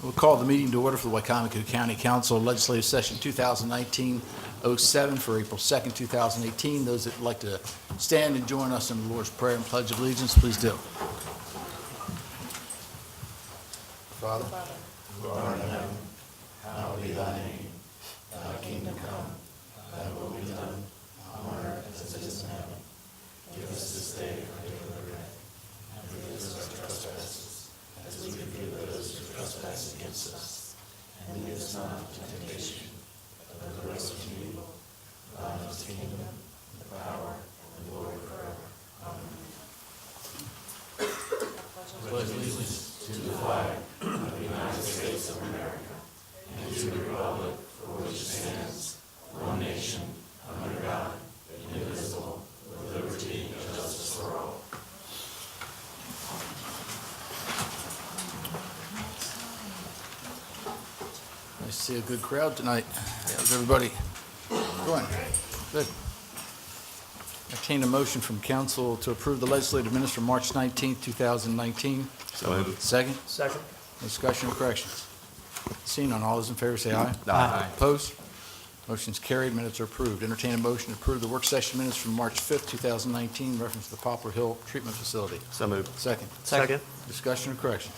We'll call the meeting to order for the Wicomico County Council Legislative Session 2019-07 for April 2nd, 2018. Those that would like to stand and join us in the Lord's Prayer and Pledge of Allegiance, please do. Father, who art in heaven, hallowed be thy name. Thy kingdom come, thy will be done, on earth as it is in heaven. Give us this day our daily bread, and forgive us our trespasses, as we forgive those who trespass against us. And lead us not into temptation, but deliver us from evil. Thine is the kingdom, the power, and the glory forever. Amen. Pledge allegiance to the flag of the United States of America, and to the republic for which it stands, one nation, under God, indivisible, with liberty and justice for all. I see a good crowd tonight. How's everybody doing? Good. Entertain a motion from council to approve the legislative minutes from March 19th, 2019. So moved. Second? Second. Discussion or corrections? Seeing none, all those in favor say aye. Aye. Opposed? Motion's carried, minutes are approved. Entertain a motion to approve the work session minutes from March 5th, 2019, reference to the Poplar Hill Treatment Facility. So moved. Second. Second. Discussion or corrections?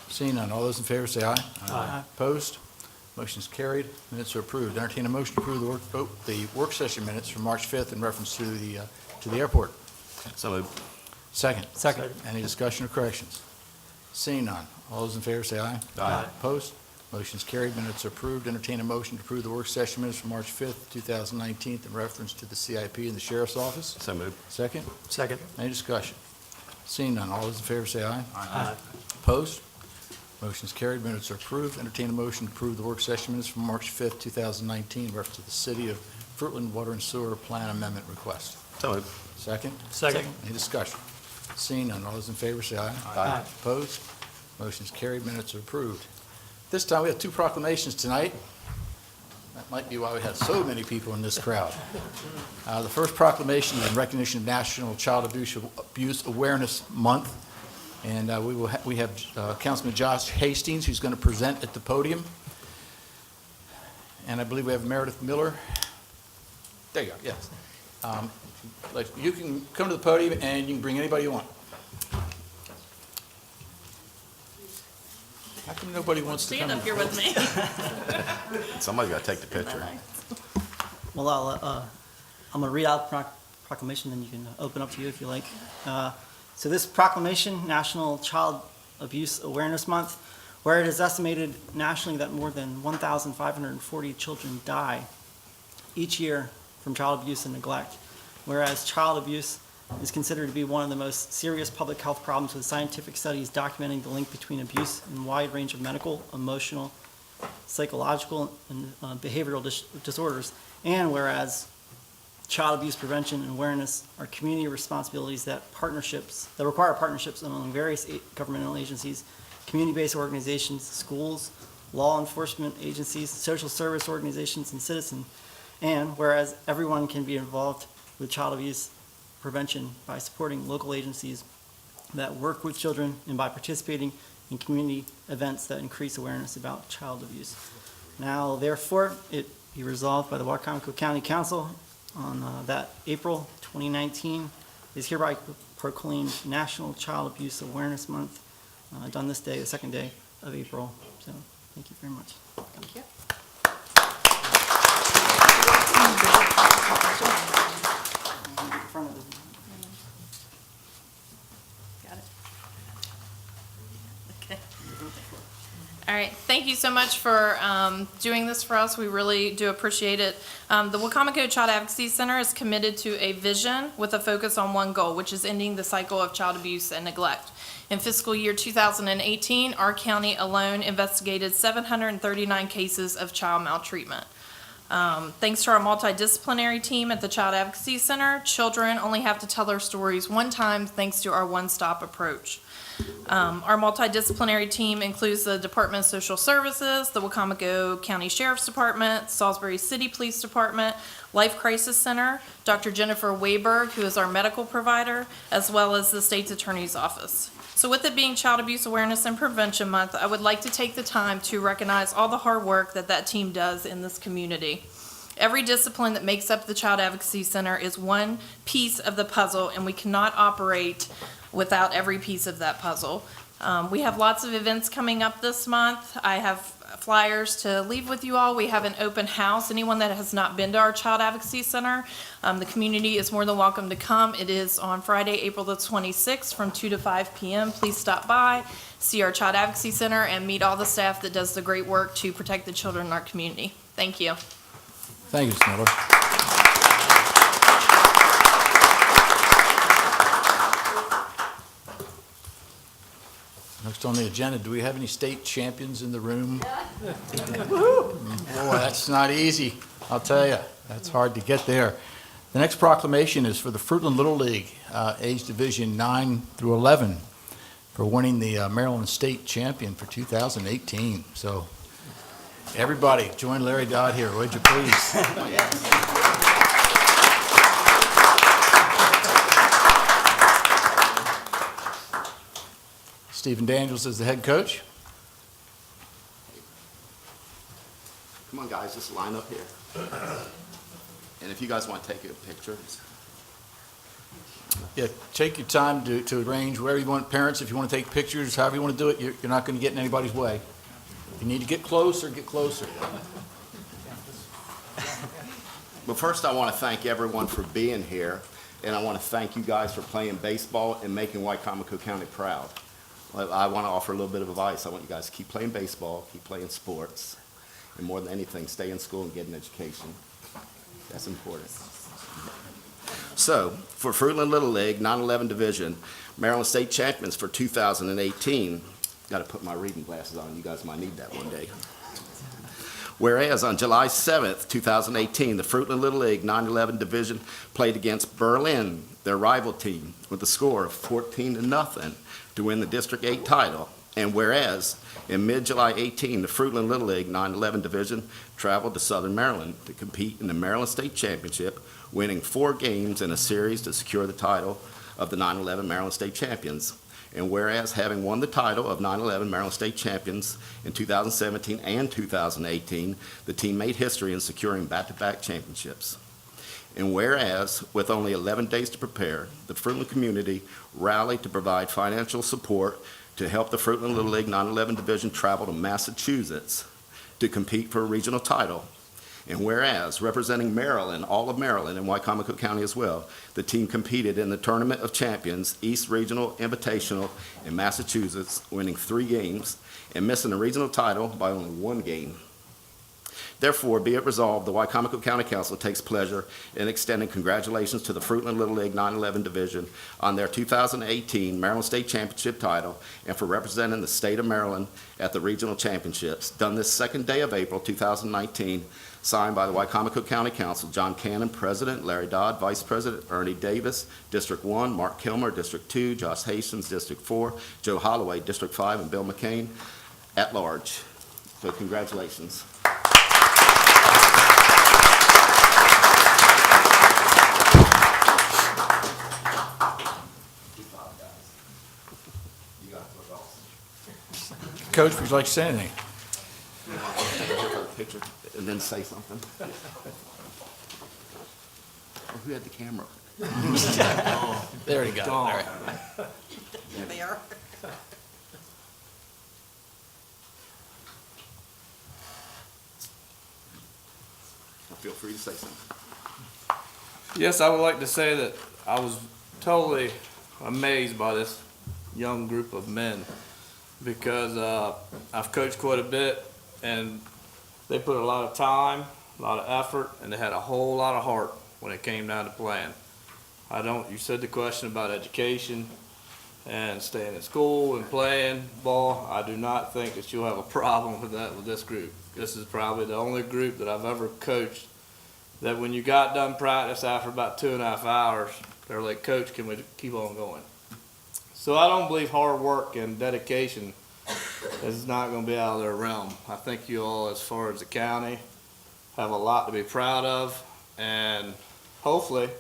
Seeing none, all those in favor say aye. Aye. Opposed? Motion's carried, minutes are approved. Entertain a motion to approve the work session minutes from March 5th in reference to the airport. So moved. Second. Second. Any discussion or corrections? Seeing none, all those in favor say aye. Aye. Opposed? Motion's carried, minutes are approved. Entertain a motion to approve the work session minutes from March 5th, 2019 in reference to the CIP in the Sheriff's Office. So moved. Second. Second. Any discussion? Seeing none, all those in favor say aye. Aye. Opposed? Motion's carried, minutes are approved. Entertain a motion to approve the work session minutes from March 5th, 2019 in reference to the City of Fruitland Water and Sewer Plan Amendment Request. So moved. Second. Second. Any discussion? Seeing none, all those in favor say aye. Aye. Opposed? Motion's carried, minutes are approved. This time, we have two proclamations tonight. That might be why we have so many people in this crowd. The first proclamation is in recognition of National Child Abuse Awareness Month. And we have Councilman Josh Hastings, who's going to present at the podium. And I believe we have Meredith Miller. There you go, yes. You can come to the podium and you can bring anybody you want. How come nobody wants to come? Stand up here with me. Somebody's got to take the picture. Well, I'm going to read out the proclamation, then you can open up to you if you like. So this proclamation, National Child Abuse Awareness Month, where it is estimated nationally that more than 1,540 children die each year from child abuse and neglect, whereas child abuse is considered to be one of the most serious public health problems, with scientific studies documenting the link between abuse and a wide range of medical, emotional, psychological, and behavioral disorders, and whereas child abuse prevention and awareness are community responsibilities that require partnerships among various governmental agencies, community-based organizations, schools, law enforcement agencies, social service organizations, and citizens. And whereas everyone can be involved with child abuse prevention by supporting local agencies that work with children and by participating in community events that increase awareness about child abuse. Now, therefore, it be resolved by the Wicomico County Council on that April 2019 is hereby proclaimed National Child Abuse Awareness Month, done this day, the second day of April. So, thank you very much. Thank you. Got it. Okay. All right. Thank you so much for doing this for us. We really do appreciate it. The Wicomico Child Advocacy Center is committed to a vision with a focus on one goal, which is ending the cycle of child abuse and neglect. In fiscal year 2018, our county alone investigated 739 cases of child maltreatment. Thanks to our multidisciplinary team at the Child Advocacy Center, children only have to tell their stories one time thanks to our one-stop approach. Our multidisciplinary team includes the Department of Social Services, the Wicomico County Sheriff's Department, Salisbury City Police Department, Life Crisis Center, Dr. Jennifer Wayberg, who is our medical provider, as well as the state's attorney's office. So with it being Child Abuse Awareness and Prevention Month, I would like to take the time to recognize all the hard work that team does in this community. Every discipline that makes up the Child Advocacy Center is one piece of the puzzle, and we cannot operate without every piece of that puzzle. We have lots of events coming up this month. I have flyers to leave with you all. We have an open house. Anyone that has not been to our Child Advocacy Center, the community is more than welcome to come. It is on Friday, April the 26th from 2 to 5 p.m. Please stop by, see our Child Advocacy Center, and meet all the staff that does the great work to protect the children in our community. Thank you. Thank you, Ms. Miller. Next on the agenda, do we have any state champions in the room? Boy, that's not easy, I'll tell you. That's hard to get there. The next proclamation is for the Fruitland Little League, age division 9 through 11, for winning the Maryland State Champion for 2018. So everybody, join Larry Dodd here, would you please? Stephen Daniels is the head coach. Come on, guys, just line up here. And if you guys want to take a picture. Yeah, take your time to arrange wherever you want. Parents, if you want to take pictures, however you want to do it, you're not going to get in anybody's way. If you need to get closer, get closer. Well, first I want to thank everyone for being here, and I want to thank you guys for playing baseball and making Wicomico County proud. I want to offer a little bit of advice. I want you guys to keep playing baseball, keep playing sports, and more than anything, stay in school and get an education. That's important. So, for Fruitland Little League, 9-11 Division, Maryland State Champions for 2018, got to put my reading glasses on. You guys might need that one day. Whereas on July 7th, 2018, the Fruitland Little League 9-11 Division played against Berlin, their rival team, with a score of 14-0 to win the District 8 title. And whereas in mid-July 18, the Fruitland Little League 9-11 Division traveled to Southern Maryland to compete in the Maryland State Championship, winning 4 games in a series to secure the title of the 9-11 Maryland State Champions. And whereas having won the title of 9-11 Maryland State Champions in 2017 and 2018, the team made history in securing back-to-back championships. And whereas, with only 11 days to prepare, the Fruitland community rallied to provide financial support to help the Fruitland Little League 9-11 Division travel to Massachusetts to compete for a regional title. And whereas, representing Maryland, all of Maryland, and Wicomico County as well, the team competed in the Tournament of Champions, East Regional Invitational in Massachusetts, winning 3 games and missing the regional title by only 1 game. Therefore, be it resolved, the Wicomico County Council takes pleasure in extending congratulations to the Fruitland Little League 9-11 Division on their 2018 Maryland State Championship title and for representing the state of Maryland at the regional championships, done this 2nd day of April 2019, signed by the Wicomico County Council, John Cannon, President, Larry Dodd, Vice President, Ernie Davis, District 1, Mark Kilmer, District 2, Josh Hastings, District 4, Joe Holloway, District 5, and Bill McCain at large. So congratulations. Coach, would you like to say anything? Picture and then say something. Oh, who had the camera? There you go. All right. There they are. Feel free to say something. Yes, I would like to say that I was totally amazed by this young group of men because I've coached quite a bit and they put a lot of time, a lot of effort, and they had a whole lot of heart when it came down to playing. You said the question about education and staying in school and playing ball. I do not think that you'll have a problem with that with this group. This is probably the only group that I've ever coached that when you got done practice after about 2.5 hours, they're like, Coach, can we keep on going? So I don't believe hard work and dedication is not going to be out of their realm. I think you all, as far as the county, have a lot to be proud of, and hopefully,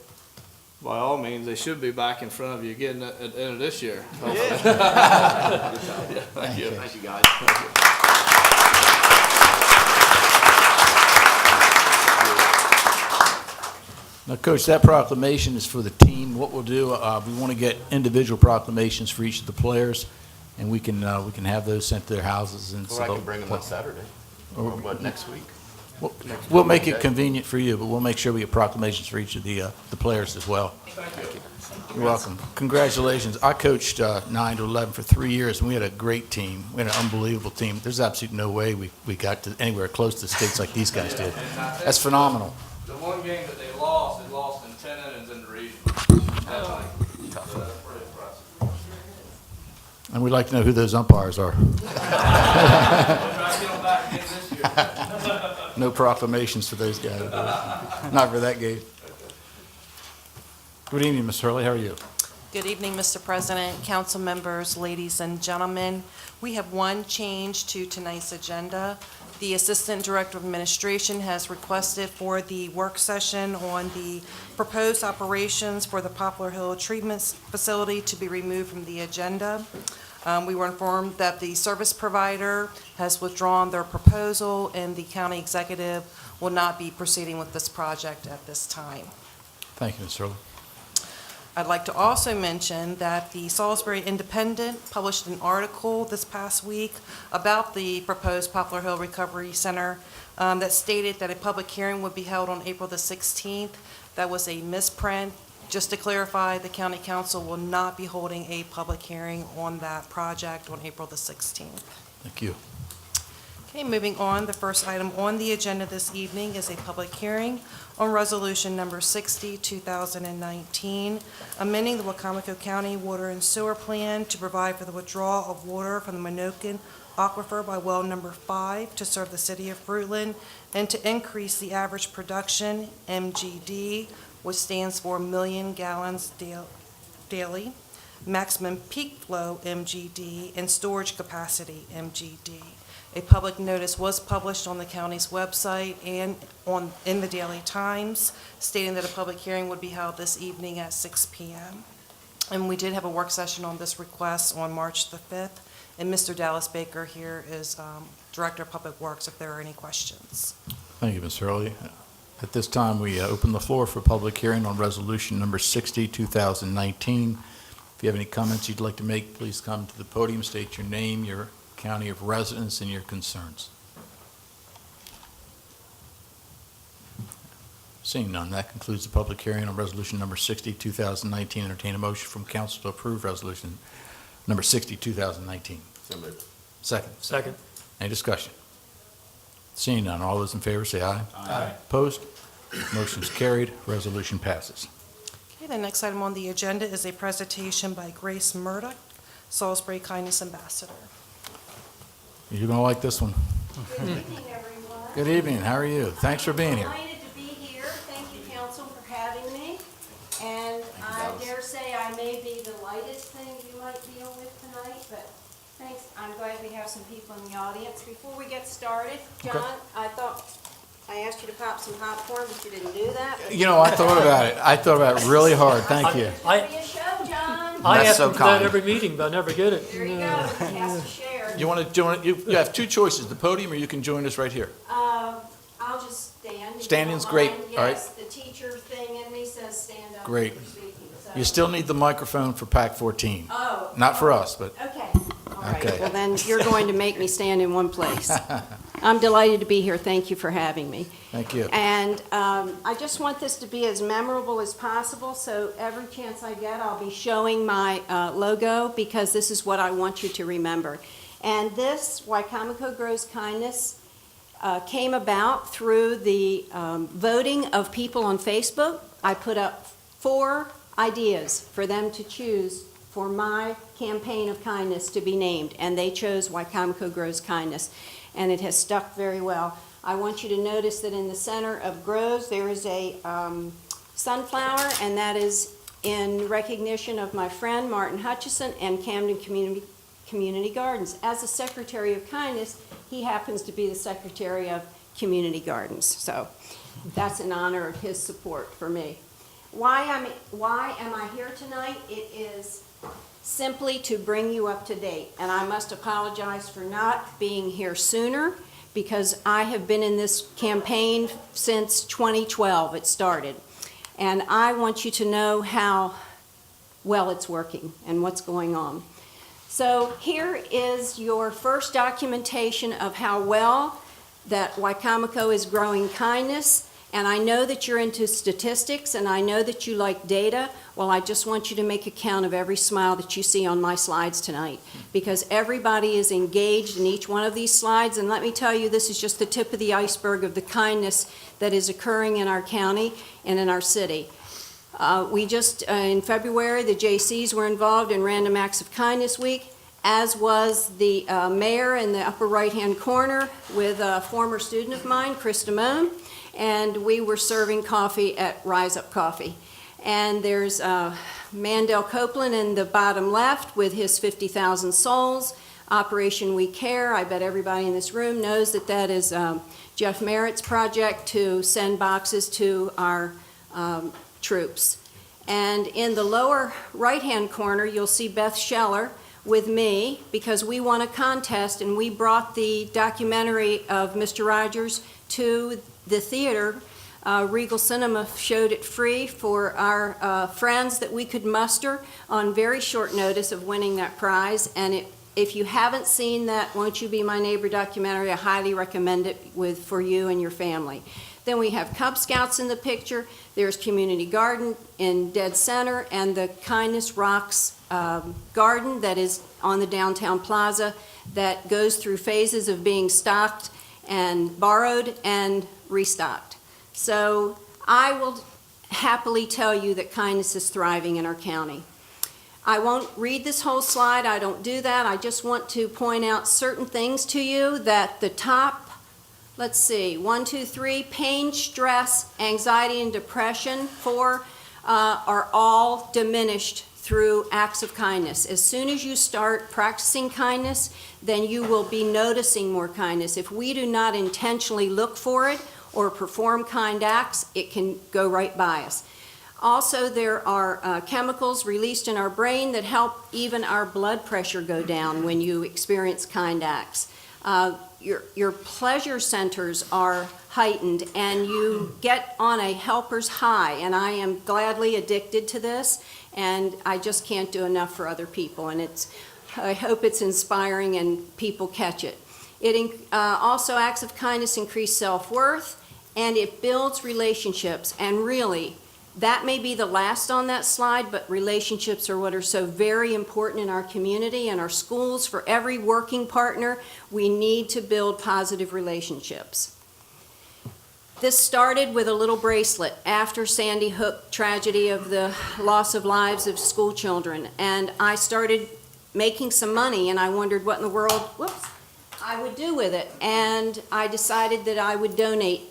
by all means, they should be back in front of you again at the end of this year. Yeah. Thank you. Thank you, guys. Now, Coach, that proclamation is for the team. What we'll do, we want to get individual proclamations for each of the players, and we can have those sent to their houses. And Or I can bring them on Saturday. Or what, next week? We'll make it convenient for you, but we'll make sure we get proclamations for each of the players as well. Thank you. You're welcome. Congratulations. I coached 9 to 11 for 3 years, and we had a great team. We had an unbelievable team. There's absolutely no way we got to anywhere close to states like these guys did. That's phenomenal. The one game that they lost in 10 innings in the region. So that's pretty impressive. And we'd like to know who those umpires are. We'll try to get them back again this year. No proclamations for those guys. Not for that game. Good evening, Ms. Hurley. How are you? Good evening, Mr. President, council members, ladies and gentlemen. We have one change to tonight's agenda. The Assistant Director of Administration has requested for the work session on the proposed operations for the Poplar Hill Treatment Facility to be removed from the agenda. We were informed that the service provider has withdrawn their proposal, and the county executive will not be proceeding with this project at this time. Thank you, Ms. Hurley. I'd like to also mention that the Salisbury Independent published an article this past week about the proposed Poplar Hill Recovery Center that stated that a public hearing would be held on April the 16th. That was a misprint. Just to clarify, the county council will not be holding a public hearing on that project on April the 16th. Thank you. Okay, moving on, the first item on the agenda this evening is a public hearing on Resolution Number 60, 2019, amending the Wicomico County Water and Sewer Plan to provide for the withdrawal of water from the Minokan Aquifer by well number 5 to serve the city of Fruitland, and to increase the average production, MGD, which stands for million gallons daily, maximum peak flow, MGD, and storage capacity, MGD. A public notice was published on the county's website and in the Daily Times, stating that a public hearing would be held this evening at 6 p.m. And we did have a work session on this request on March the 5th, and Mr. Dallas Baker here is Director of Public Works if there are any questions. Thank you, Ms. Hurley. At this time, we open the floor for public hearing on Resolution Number 60, 2019. If you have any comments you'd like to make, please come to the podium, state your name, your county of residence, and your concerns. Seeing none, that concludes the public hearing on Resolution Number 60, 2019. Entertain a motion from council to approve Resolution Number 60, 2019. So moved. Second. Second. Any discussion? Seeing none, all those in favor say aye. Aye. Opposed? Motion's carried. Resolution passes. Okay, the next item on the agenda is a presentation by Grace Murdoch, Salisbury Kindness Ambassador. You're going to like this one. Good evening, everyone. Good evening. How are you? Thanks for being here. Delighted to be here. Thank you, council, for having me. And I dare say I may be the lightest thing you might deal with tonight, but thanks. I'm glad we have some people in the audience. Before we get started, John, I thought I asked you to pop some popcorn, but you didn't do that. You know, I thought about it. I thought about it really hard. Thank you. It's gonna be a show, John. I That's ask so them for that kind. every meeting, but I never get it. There you go. He has to share. You want to join? You have two choices: the podium, or you can join us right here. I'll just stand. if you Standing's don't great. mind. All right. Yes, the teacher thing in me says stand up. Great. for speaking, so- You still need the microphone for Pack 14. Oh. Not for us, but Okay, all right. Okay. Well, then you're going to make me stand in one place. I'm delighted to be here. Thank you for having me. thank you. And I just want this to be as memorable as possible, so every chance I get, I'll be showing my logo, because this is what I want you to remember. And this, Wicomico Grows Kindness, came about through the voting of people on Facebook. I put up 4 ideas for them to choose for my campaign of kindness to be named, and they chose Wicomico Grows Kindness, and it has stuck very well. I want you to notice that in the center of Grows, there is a sunflower, and that is in recognition of my friend Martin Hutchison and Camden Community Gardens. As the Secretary of Kindness, he happens to be the Secretary of Community Gardens. So that's in honor of his support for me. Why am I here tonight? It is simply to bring you up to date. And I must apologize for not being here sooner, because I have been in this campaign since 2012 it started. And I want you to know how well it's working and what's going on. So here is your first documentation of how well that Wicomico is growing kindness. And I know that you're into statistics, and I know that you like data. Well, I just want you to make a count of every smile that you see on my slides tonight, because everybody is engaged in each one of these slides. And let me tell you, this is just the tip of the iceberg of the kindness that is occurring in our county and in our city. We just, in February, the JCs were involved in Random Acts of Kindness Week, as was the mayor in the upper right-hand corner with a former student of mine, Chris Damone. And we were serving coffee at Rise Up Coffee. And there's Mandel Copeland in the bottom left with his 50,000 souls, Operation We Care. I bet everybody in this room knows that that is Jeff Merritt's project to send boxes to our troops. And in the lower right-hand corner, you'll see Beth Scheller with me, because we won a contest and we brought the documentary of Mr. Rogers to the theater. Regal Cinema showed it free for our friends that we could muster on very short notice of winning that prize. And if you haven't seen that Won't You Be My Neighbor documentary, I highly recommend it for you and your family. Then we have Cub Scouts in the picture. There's Community Garden in dead center, and the Kindness Rocks garden that is on the downtown plaza that goes through phases of being stocked and borrowed and restocked. So I will happily tell you that kindness is thriving in our county. I won't read this whole slide. I don't do that. I just want to point out certain things to you that the top, let's see, 1, 2, 3, pain, stress, anxiety, and depression, 4, are all diminished through acts of kindness. As soon as you start practicing kindness, then you will be noticing more kindness. If we do not intentionally look for it or perform kind acts, it can go right by us. Also, there are chemicals released in our brain that help even our blood pressure go down when you experience kind acts. Your pleasure centers are heightened, and you get on a helper's high, and I am gladly addicted to this, and I just can't do enough for other people, and I hope it's inspiring and people catch it. Also, acts of kindness increase self-worth, and it builds relationships, and really, that may be the last on that slide, but relationships are what are so very important in our community and our schools. For every working partner, we need to build positive relationships. This started with a little bracelet after Sandy Hook tragedy of the loss of lives of school children. And I started making some money, and I wondered what in the world, I would do with it. And I decided that I would donate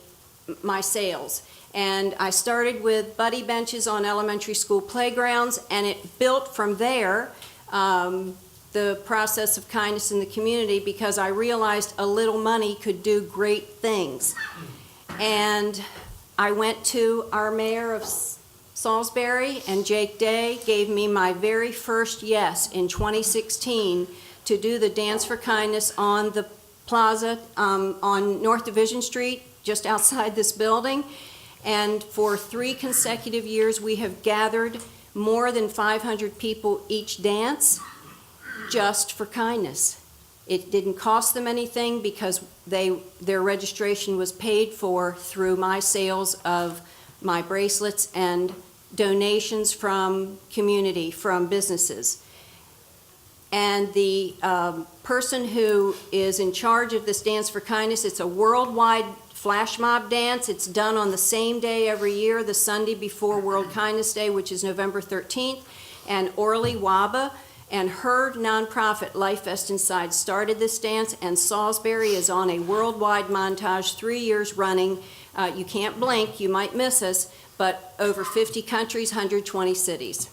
my sales. And I started with buddy benches on elementary school playgrounds, and it built from there, the process of kindness in the community, because I realized a little money could do great things. And I went to our mayor of Salisbury, and Jake Day gave me my very first yes in 2016 to do the Dance for Kindness on the plaza on North Division Street, just outside this building. And for 3 consecutive years, we have gathered more than 500 people each dance just for kindness. It didn't cost them anything because their registration was paid for through my sales of my bracelets and donations from community, from businesses. And the person who is in charge of this Dance for Kindness, it's a worldwide flash mob dance. It's done on the same day every year, the Sunday before World Kindness Day, which is November 13th. And Orly Waba and her nonprofit, Life Vest Inside, started this dance, and Salisbury is on a worldwide montage, 3 years running. You can't blink, you might miss us, but over 50 countries, 120 cities.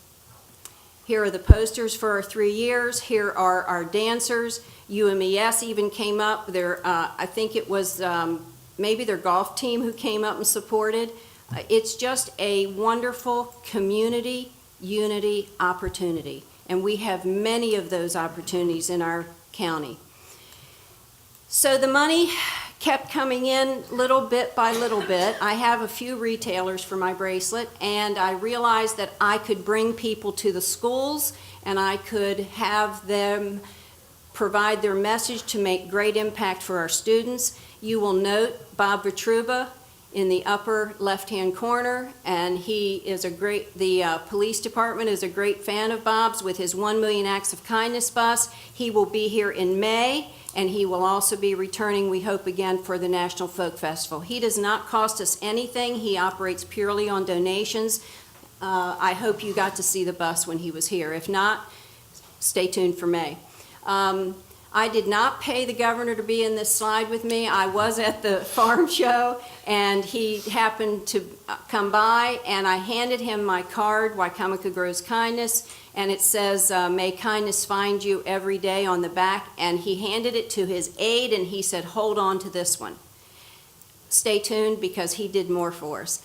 Here are the posters for our 3 years. Here are our dancers. UMES even came up. There, I think it was maybe their golf team who came up and supported. It's just a wonderful community unity opportunity, and we have many of those opportunities in our county. So the money kept coming in little bit by little bit. I have a few retailers for my bracelet, and I realized that I could bring people to the schools, and I could have them provide their message to make great impact for our students. You will note Bob Vitruba in the upper left-hand corner, and he is the police department is a great fan of Bob's with his 1 Million Acts of Kindness bus. He will be here in May, and he will also be returning, we hope, again for the National Folk Festival. He does not cost us anything. He operates purely on donations. I hope you got to see the bus when he was here. If not, stay tuned for May. I did not pay the governor to be in this slide with me. I was at the farm show, and he happened to come by, and I handed him my card, Wicomico Grows Kindness, and it says, may kindness find you every day on the back, and he handed it to his aide, and he said, hold on to this one. Stay tuned, because he did more for us.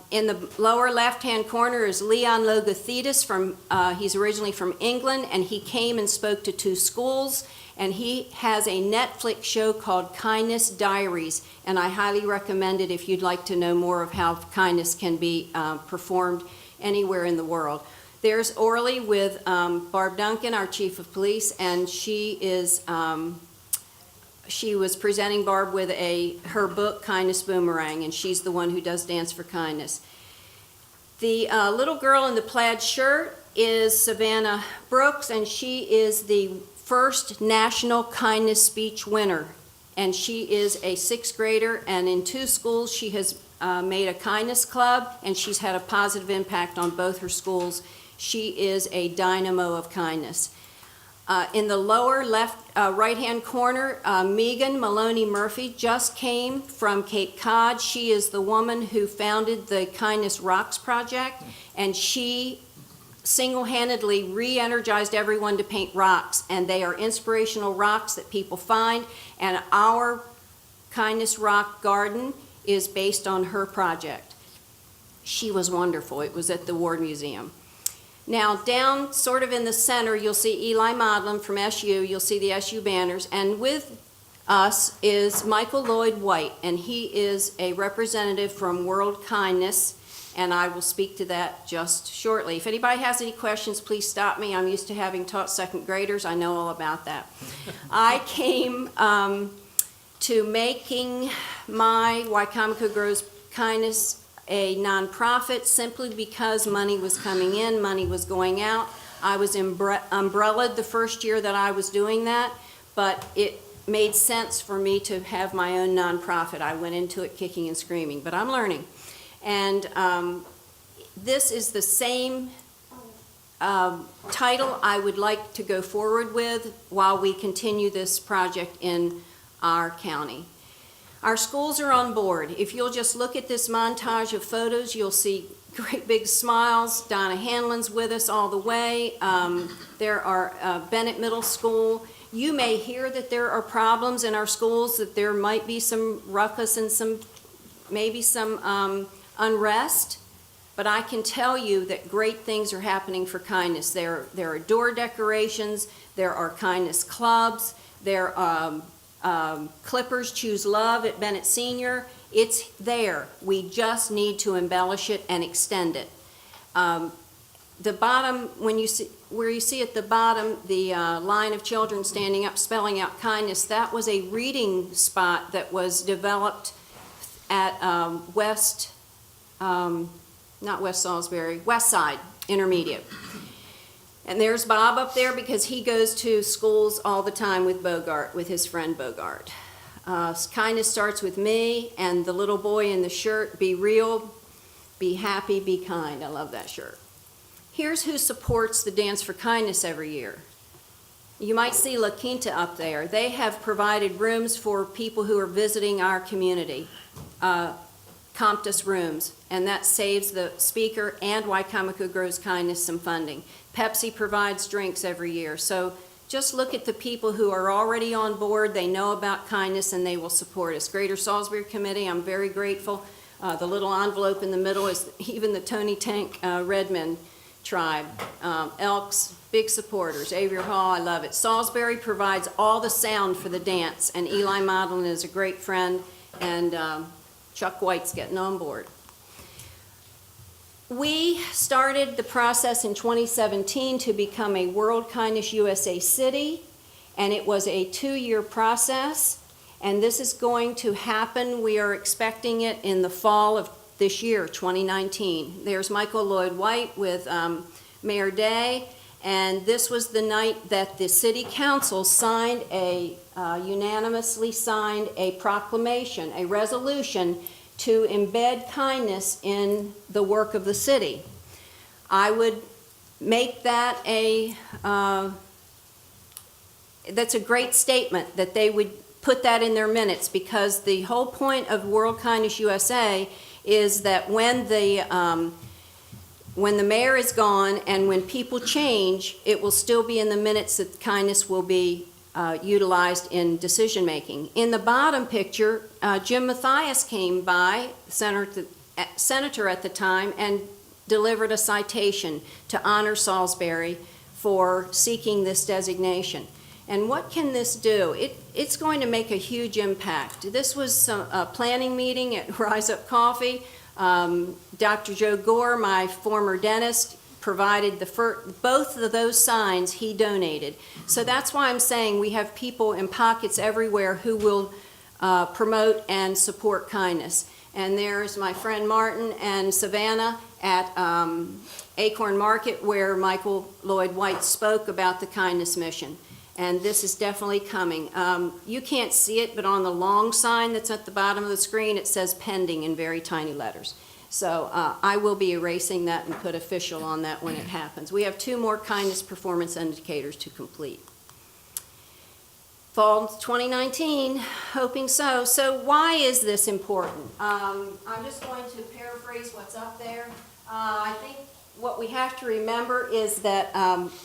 In the lower left-hand corner is Leon Logothetis he's originally from England, and he came and spoke to 2 schools, and he has a Netflix show called Kindness Diaries, and I highly recommend it if you'd like to know more of how kindness can be performed anywhere in the world. There's Orly with Barb Duncan, our chief of police, and she was presenting Barb with her book, Kindness Boomerang, and she's the one who does Dance for Kindness. The little girl in the plaid shirt is Savannah Brooks, and she is the first National Kindness Speech winner. And she is a 6th grader, and in 2 schools she has made a kindness club, and she's had a positive impact on both her schools. She is a dynamo of kindness. In the lower right-hand corner, Megan Maloney Murphy just came from Cape Cod. She is the woman who founded the Kindness Rocks Project, and she single-handedly re-energized everyone to paint rocks, and they are inspirational rocks that people find, and our Kindness Rock Garden is based on her project. She was wonderful. It was at the Ward Museum. Now, down sort of in the center, you'll see Eli Modlin from SU. You'll see the SU banners. And with us is Michael Lloyd White, and he is a representative from World Kindness, and I will speak to that just shortly. If anybody has any questions, please stop me. I'm used to having taught 2nd graders. I know all about that. I came to making my Wicomico Grows Kindness a nonprofit simply because money was coming in, money was going out. I was umbrellaed the first year that I was doing that, but it made sense for me to have my own nonprofit. I went into it kicking and screaming, but I'm learning. And this is the same title I would like to go forward with while we continue this project in our county. Our schools are on board. If you'll just look at this montage of photos, you'll see great big smiles. Donna Hanlon's with us all the way. There are Bennett Middle School. You may hear that there are problems in our schools, that there might be some ruckus and maybe some unrest, but I can tell you that great things are happening for kindness. There are door decorations, there are kindness clubs, there are Clippers Choose Love at Bennett Senior. It's there. We just need to embellish it and extend it. The bottom, where you see at the bottom the line of children standing up spelling out kindness, that was a reading spot that was developed at West Side Intermediate. And there's Bob up there because he goes to schools all the time with his friend Bogart. Kindness starts with me and the little boy in the shirt, be real, be happy, be kind. I love that shirt. Here's who supports the Dance for Kindness every year. You might see La Quinta up there. They have provided rooms for people who are visiting our community, Comptus rooms, and that saves the speaker and Wicomico Grows Kindness some funding. Pepsi provides drinks every year. So just look at the people who are already on board. They know about kindness and they will support us. Greater Salisbury Committee, I'm very grateful. The little envelope in the middle is even the Tony Tank Redmond tribe. Elks, big supporters. Avery Hall, I love it. Salisbury provides all the sound for the dance, and Eli Modlin is a great friend, and Chuck White's getting on board. We started the process in 2017 to become a World Kindness USA city, and it was a 2-year process, and this is going to happen. We are expecting it in the fall of this year, 2019. There's Michael Lloyd White with Mayor Day, and this was the night that the City Council signed unanimously signed a proclamation, a resolution to embed kindness in the work of the city. I would make that that's a great statement that they would put that in their minutes, because the whole point of World Kindness USA is that when the mayor is gone and when people change, it will still be in the minutes that kindness will be utilized in decision-making. In the bottom picture, Jim Mathias came by, senator at the time, and delivered a citation to honor Salisbury for seeking this designation. And what can this do? It's going to make a huge impact. This was a planning meeting at Rise Up Coffee. Dr. Joe Gore, my former dentist, provided both of those signs he donated. So that's why I'm saying we have people in pockets everywhere who will promote and support kindness. And there's my friend Martin and Savannah at Acorn Market, where Michael Lloyd White spoke about the kindness mission. And this is definitely coming. You can't see it, but on the long sign that's at the bottom of the screen, it says pending in very tiny letters. So I will be erasing that and put official on that when it happens. We have 2 more kindness performance indicators to complete. Fall 2019, hoping so. So why is this important? I'm just going to paraphrase what's up there. I think what we have to remember is that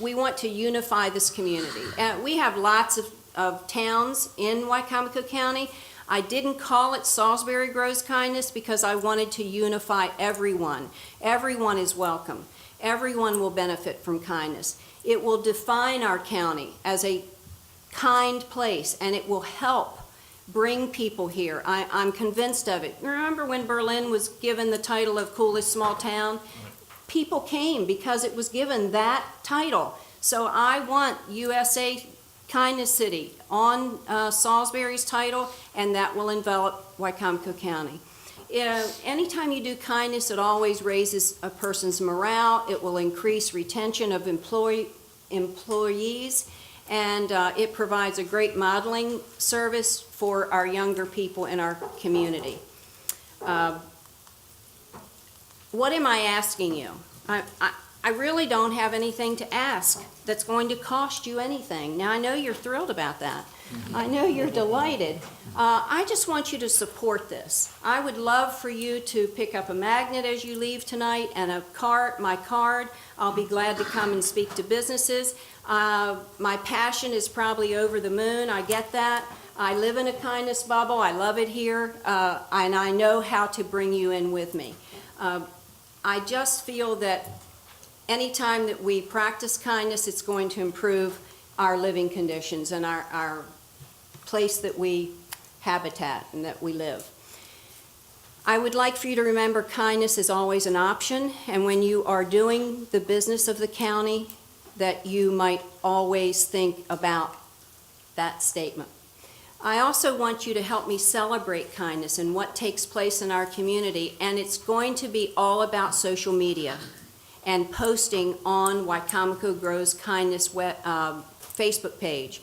we want to unify this community. We have lots of towns in Wicomico County. I didn't call it Salisbury Grows Kindness because I wanted to unify everyone. Everyone is welcome. Everyone will benefit from kindness. It will define our county as a kind place, and it will help bring people here. I'm convinced of it. Remember when Berlin was given the title of coolest small town? People came because it was given that title. So I want USA Kindness City on Salisbury's title, and that will envelop Wicomico County. Anytime you do kindness, it always raises a person's morale. It will increase retention of employees, and it provides a great modeling service for our younger people in our community. What am I asking you? I really don't have anything to ask that's going to cost you anything. Now, I know you're thrilled about that. I know you're delighted. I just want you to support this. I would love for you to pick up a magnet as you leave tonight and my card. I'll be glad to come and speak to businesses. My passion is probably over the moon. I get that. I live in a kindness bubble. I love it here, and I know how to bring you in with me. I just feel that anytime that we practice kindness, it's going to improve our living conditions and our place that we habitat and that we live. I would like for you to remember kindness is always an option, and when you are doing the business of the county, that you might always think about that statement. I also want you to help me celebrate kindness and what takes place in our community, and it's going to be all about social media and posting on Wicomico Grows Kindness Facebook page.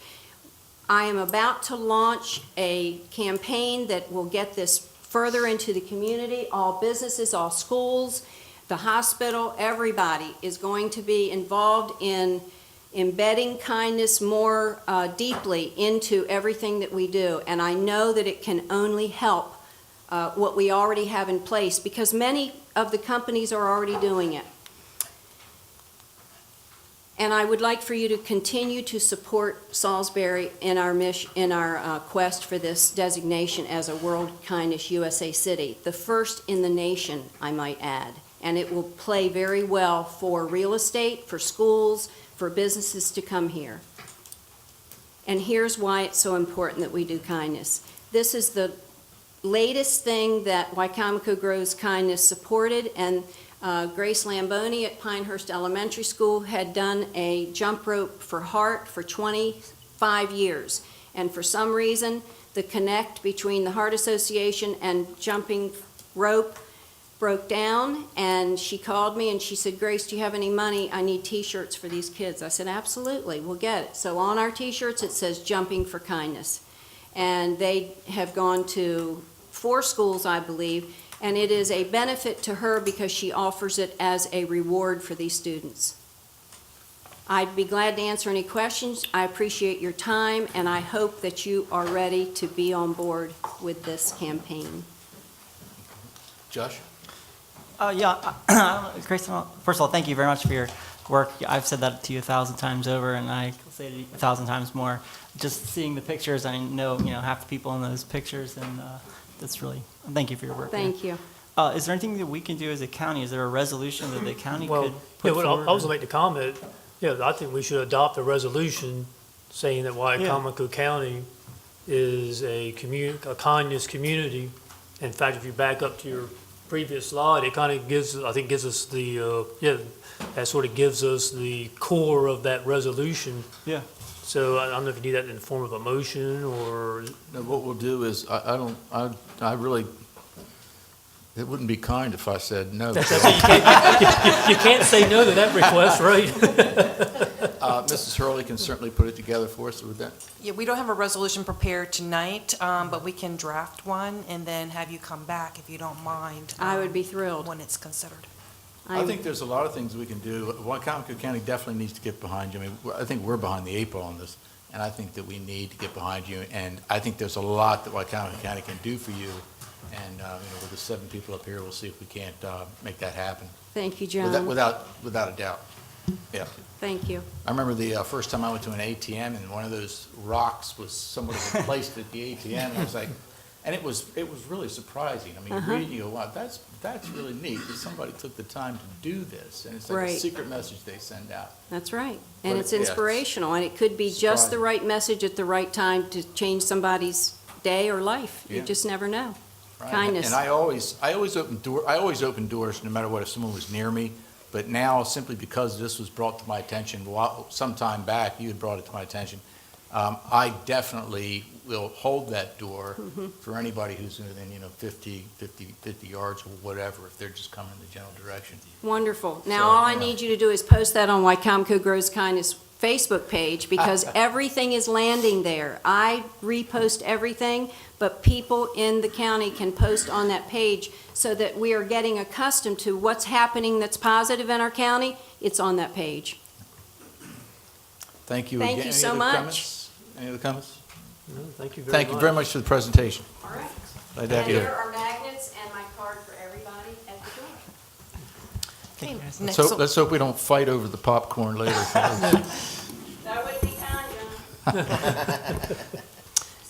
I am about to launch a campaign that will get this further into the community. All businesses, all schools, the hospital, everybody is going to be involved in embedding kindness more deeply into everything that we do. And I know that it can only help what we already have in place, because many of the companies are already doing it. And I would like for you to continue to support Salisbury in our quest for this designation as a World Kindness USA City, the first in the nation, I might add. And it will play very well for real estate, for schools, for businesses to come here. And here's why it's so important that we do kindness. This is the latest thing that Wicomico Grows Kindness supported, and Grace Lamboni at Pinehurst Elementary School had done a jump rope for Heart for 25 years. And for some reason, the connect between the Heart Association and jumping rope broke down, and she called me and she said, Grace, do you have any money? I need t-shirts for these kids. I said, absolutely, we'll get it. So on our t-shirts it says Jumping for Kindness. And they have gone to 4 schools, I believe, and it is a benefit to her because she offers it as a reward for these students. I'd be glad to answer any questions. I appreciate your time, and I hope that you are ready to be on board with this campaign. Josh? Grace, first of all, thank you very much for your work. I've said that to you 1,000 times over, and I will say it 1,000 times more. Just seeing the pictures, I know half the people in those pictures, and that's really, thank you for your work. Thank you. Is there anything that we can do as a county? Is there a resolution that the county could Well, put yeah, forward? I was going to make the comment, I think we should adopt a resolution saying that Wicomico County is a kindness community. In fact, if you back up to your previous slide, it kind of gives us the, that sort of gives us the core of that resolution. Yeah. So I don't know if you need that in the form of a motion or. No, what we'll do is, I really, it wouldn't be kind if I said no. That's it, you can't say no to that request, right? Mrs. Hurley can certainly put it together for us with that. Yeah, we don't have a resolution prepared tonight, but we can draft one and then have you come back if you don't mind. I would be thrilled. When it's considered. I think there's a lot of things we can do. Wicomico County definitely needs to get behind you. I mean, I think we're behind the 8 ball on this, and I think that we need to get behind you. And I think there's a lot that Wicomico County can do for you. And with the 7 people up here, we'll see if we can't make that happen. Thank you, John. Without a doubt. Yeah. Thank you. I remember the first time I went to an ATM, and one of those rocks was somewhat placed at the ATM. And I was like, and it was really surprising. I mean, you read and you go, wow, that's really neat that somebody took the time to do this. And it's like Right. a secret message they send out. That's right. And But it's yeah, inspirational, and it could be just the right message at the right time to change somebody's day or life. You Yeah. just never know. Right. Kindness. And I always open doors no matter what, if someone was near me. But now, simply because this was brought to my attention some time back, you had brought it to my attention, I definitely will hold that door for anybody who's within 50 yards or whatever, if they're just coming in the general direction. Wonderful. Now, So, all I yeah. need you to do is post that on Wicomico Grows Kindness Facebook page, because everything is landing there. I repost everything, but people in the county can post on that page so that we are getting accustomed to what's happening that's positive in our county. It's on that page. Thank you Thank again. you Any so other much. comments? Any other comments? No, thank you very much. Thank you very much for the presentation. All right. Glad to have And you here here. are magnets and my card for everybody at the door. Thank you, guys. Next, Let's hope we don't fight over the popcorn later. That would be kind, John.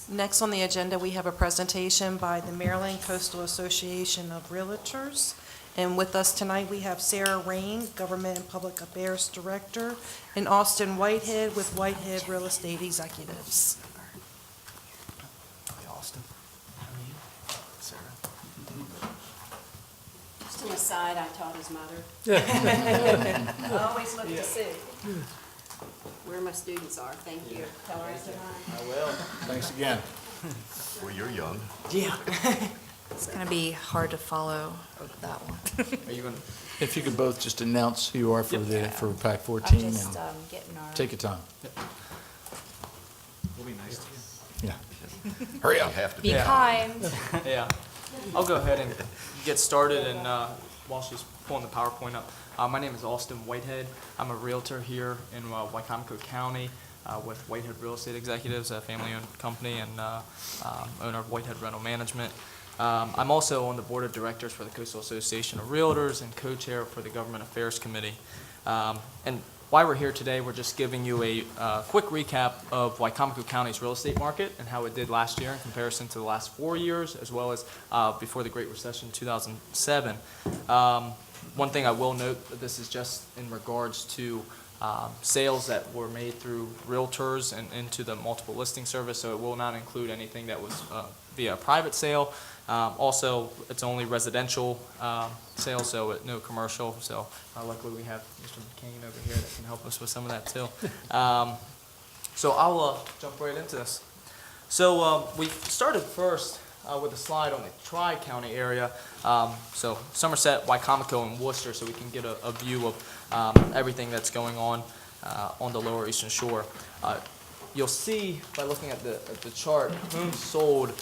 next on the agenda, we have a presentation by the Maryland Coastal Association of Realtors. And with us tonight, we have Sarah Rain, Government and Public Affairs Director, and Austin Whitehead with Whitehead Real Estate Executives. Austin. Just an aside, I taught his mother. I always look to see where my students are. Thank you. Tell her I said hi. I will. Thanks again. Well, you're young. Yeah. It's going to be hard to follow that one. If you could both just announce who you are for PAC I'm 14 just and getting our. take your time. We'll be nice to you. Yeah. Hurry up. Have to Be kind. Yeah, I'll go ahead and get started, and while she's pulling the PowerPoint up, my name is Austin Whitehead. I'm a realtor here in Wicomico County with Whitehead Real Estate Executives, a family-owned company, and owner of Whitehead Rental Management. I'm also on the board of directors for the Coastal Association of Realtors and co-chair for the Government Affairs Committee. And why we're here today, we're just giving you a quick recap of Wicomico County's real estate market and how it did last year in comparison to the last 4 years, as well as before the Great Recession in 2007. One thing I will note, that this is just in regards to sales that were made through realtors and into the multiple listing service, so it will not include anything that was via a private sale. Also, it's only residential sales, so no commercial. So luckily we have Mr. McCain over here that can help us with some of that too. So I'll jump right into this. So we started first with a slide on the Tri-County area. So Somerset, Wicomico, and Worcester, so we can get a view of everything that's going on the Lower Eastern Shore. You'll see by looking at the chart, homes sold,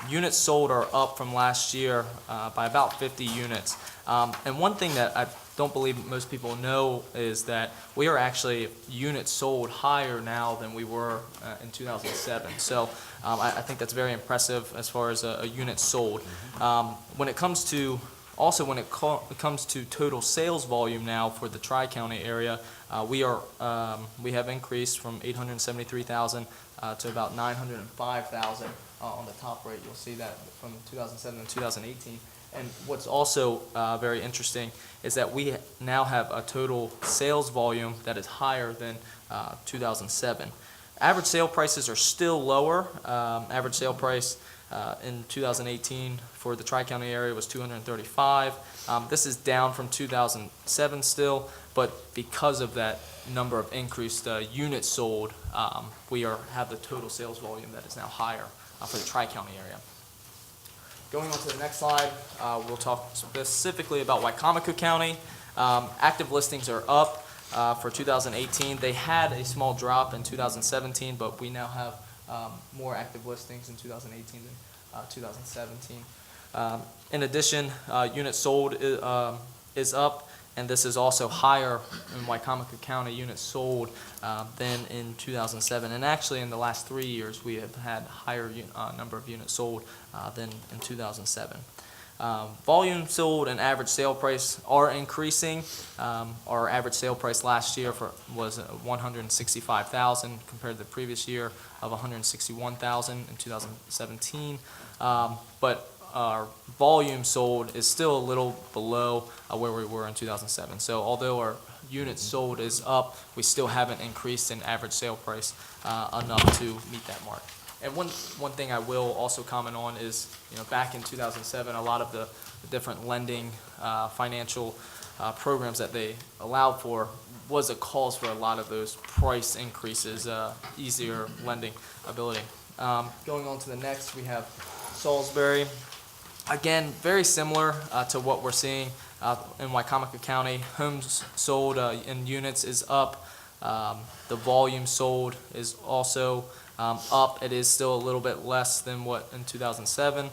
units sold are up from last year by about 50 units. And one thing that I don't believe most people know is that we are actually units sold higher now than we were in 2007. So I think that's very impressive as far as a unit sold. When it comes to when it comes to total sales volume now for the Tri-County area, we have increased from 873,000 to about 905,000 on the top right. You'll see that from 2007 and 2018. And what's also very interesting is that we now have a total sales volume that is higher than 2007. Average sale prices are still lower. Average sale price in 2018 for the Tri-County area was $235. This is down from 2007 still, but because of that number of increased units sold, we have the total sales volume that is now higher for the Tri-County area. Going on to the next slide, we'll talk specifically about Wicomico County. Active listings are up for 2018. They had a small drop in 2017, but we now have more active listings in 2018 than 2017. In addition, units sold is up, and this is also higher in Wicomico County units sold than in 2007. And actually, in the last 3 years, we have had higher number of units sold than in 2007. Volume sold and average sale price are increasing. Our average sale price last year was $165,000 compared to the previous year of $161,000 in 2017. But our volume sold is still a little below where we were in 2007. So although our units sold is up, we still haven't increased in average sale price enough to meet that mark. And one thing I will also comment on is, back in 2007, a lot of the different lending financial programs that they allowed for was a cause for a lot of those price increases, easier lending ability. Going on to the next, we have Salisbury. Again, very similar to what we're seeing in Wicomico County. Homes sold in units is up. The volume sold is also up. It is still a little bit less than what in 2007.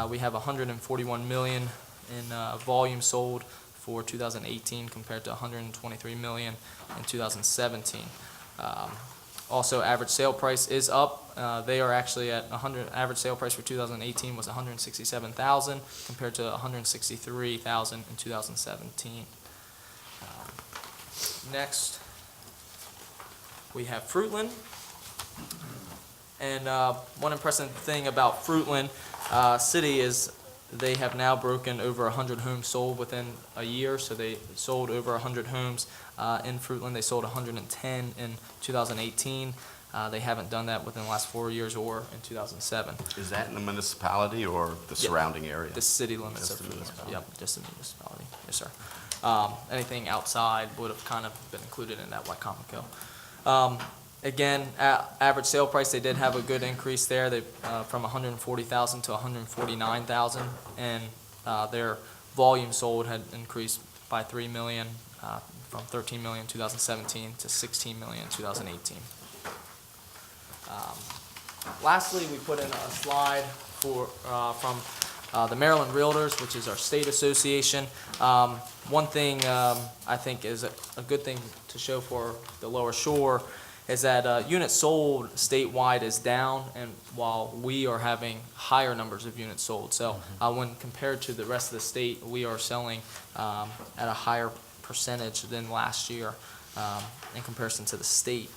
We have 141 million in volume sold for 2018 compared to 123 million in 2017. Also, average sale price is up. They are actually at average sale price for 2018 was 167,000 compared to 163,000 in 2017. Next, we have Fruitland. And one impressive thing about Fruitland City is they have now broken over 100 homes sold within a year. So they sold over 100 homes in Fruitland. They sold 110 in 2018. They haven't done that within the last 4 years or in 2007. Is that in the municipality or the surrounding area? The city limits of Fruitland. Yep, just the municipality. Yes, sir. Anything outside would have kind of been included in that Wicomico. Again, average sale price, they did have a good increase there. They from 140,000 to 149,000, and their volume sold had increased by 3 million, from 13 million in 2017 to 16 million in 2018. Lastly, we put in a slide from the Maryland Realtors, which is our state association. One thing I think is a good thing to show for the Lower Shore is that units sold statewide is down, and while we are having higher numbers of units sold. So when compared to the rest of the state, we are selling at a higher percentage than last year. in comparison to the state.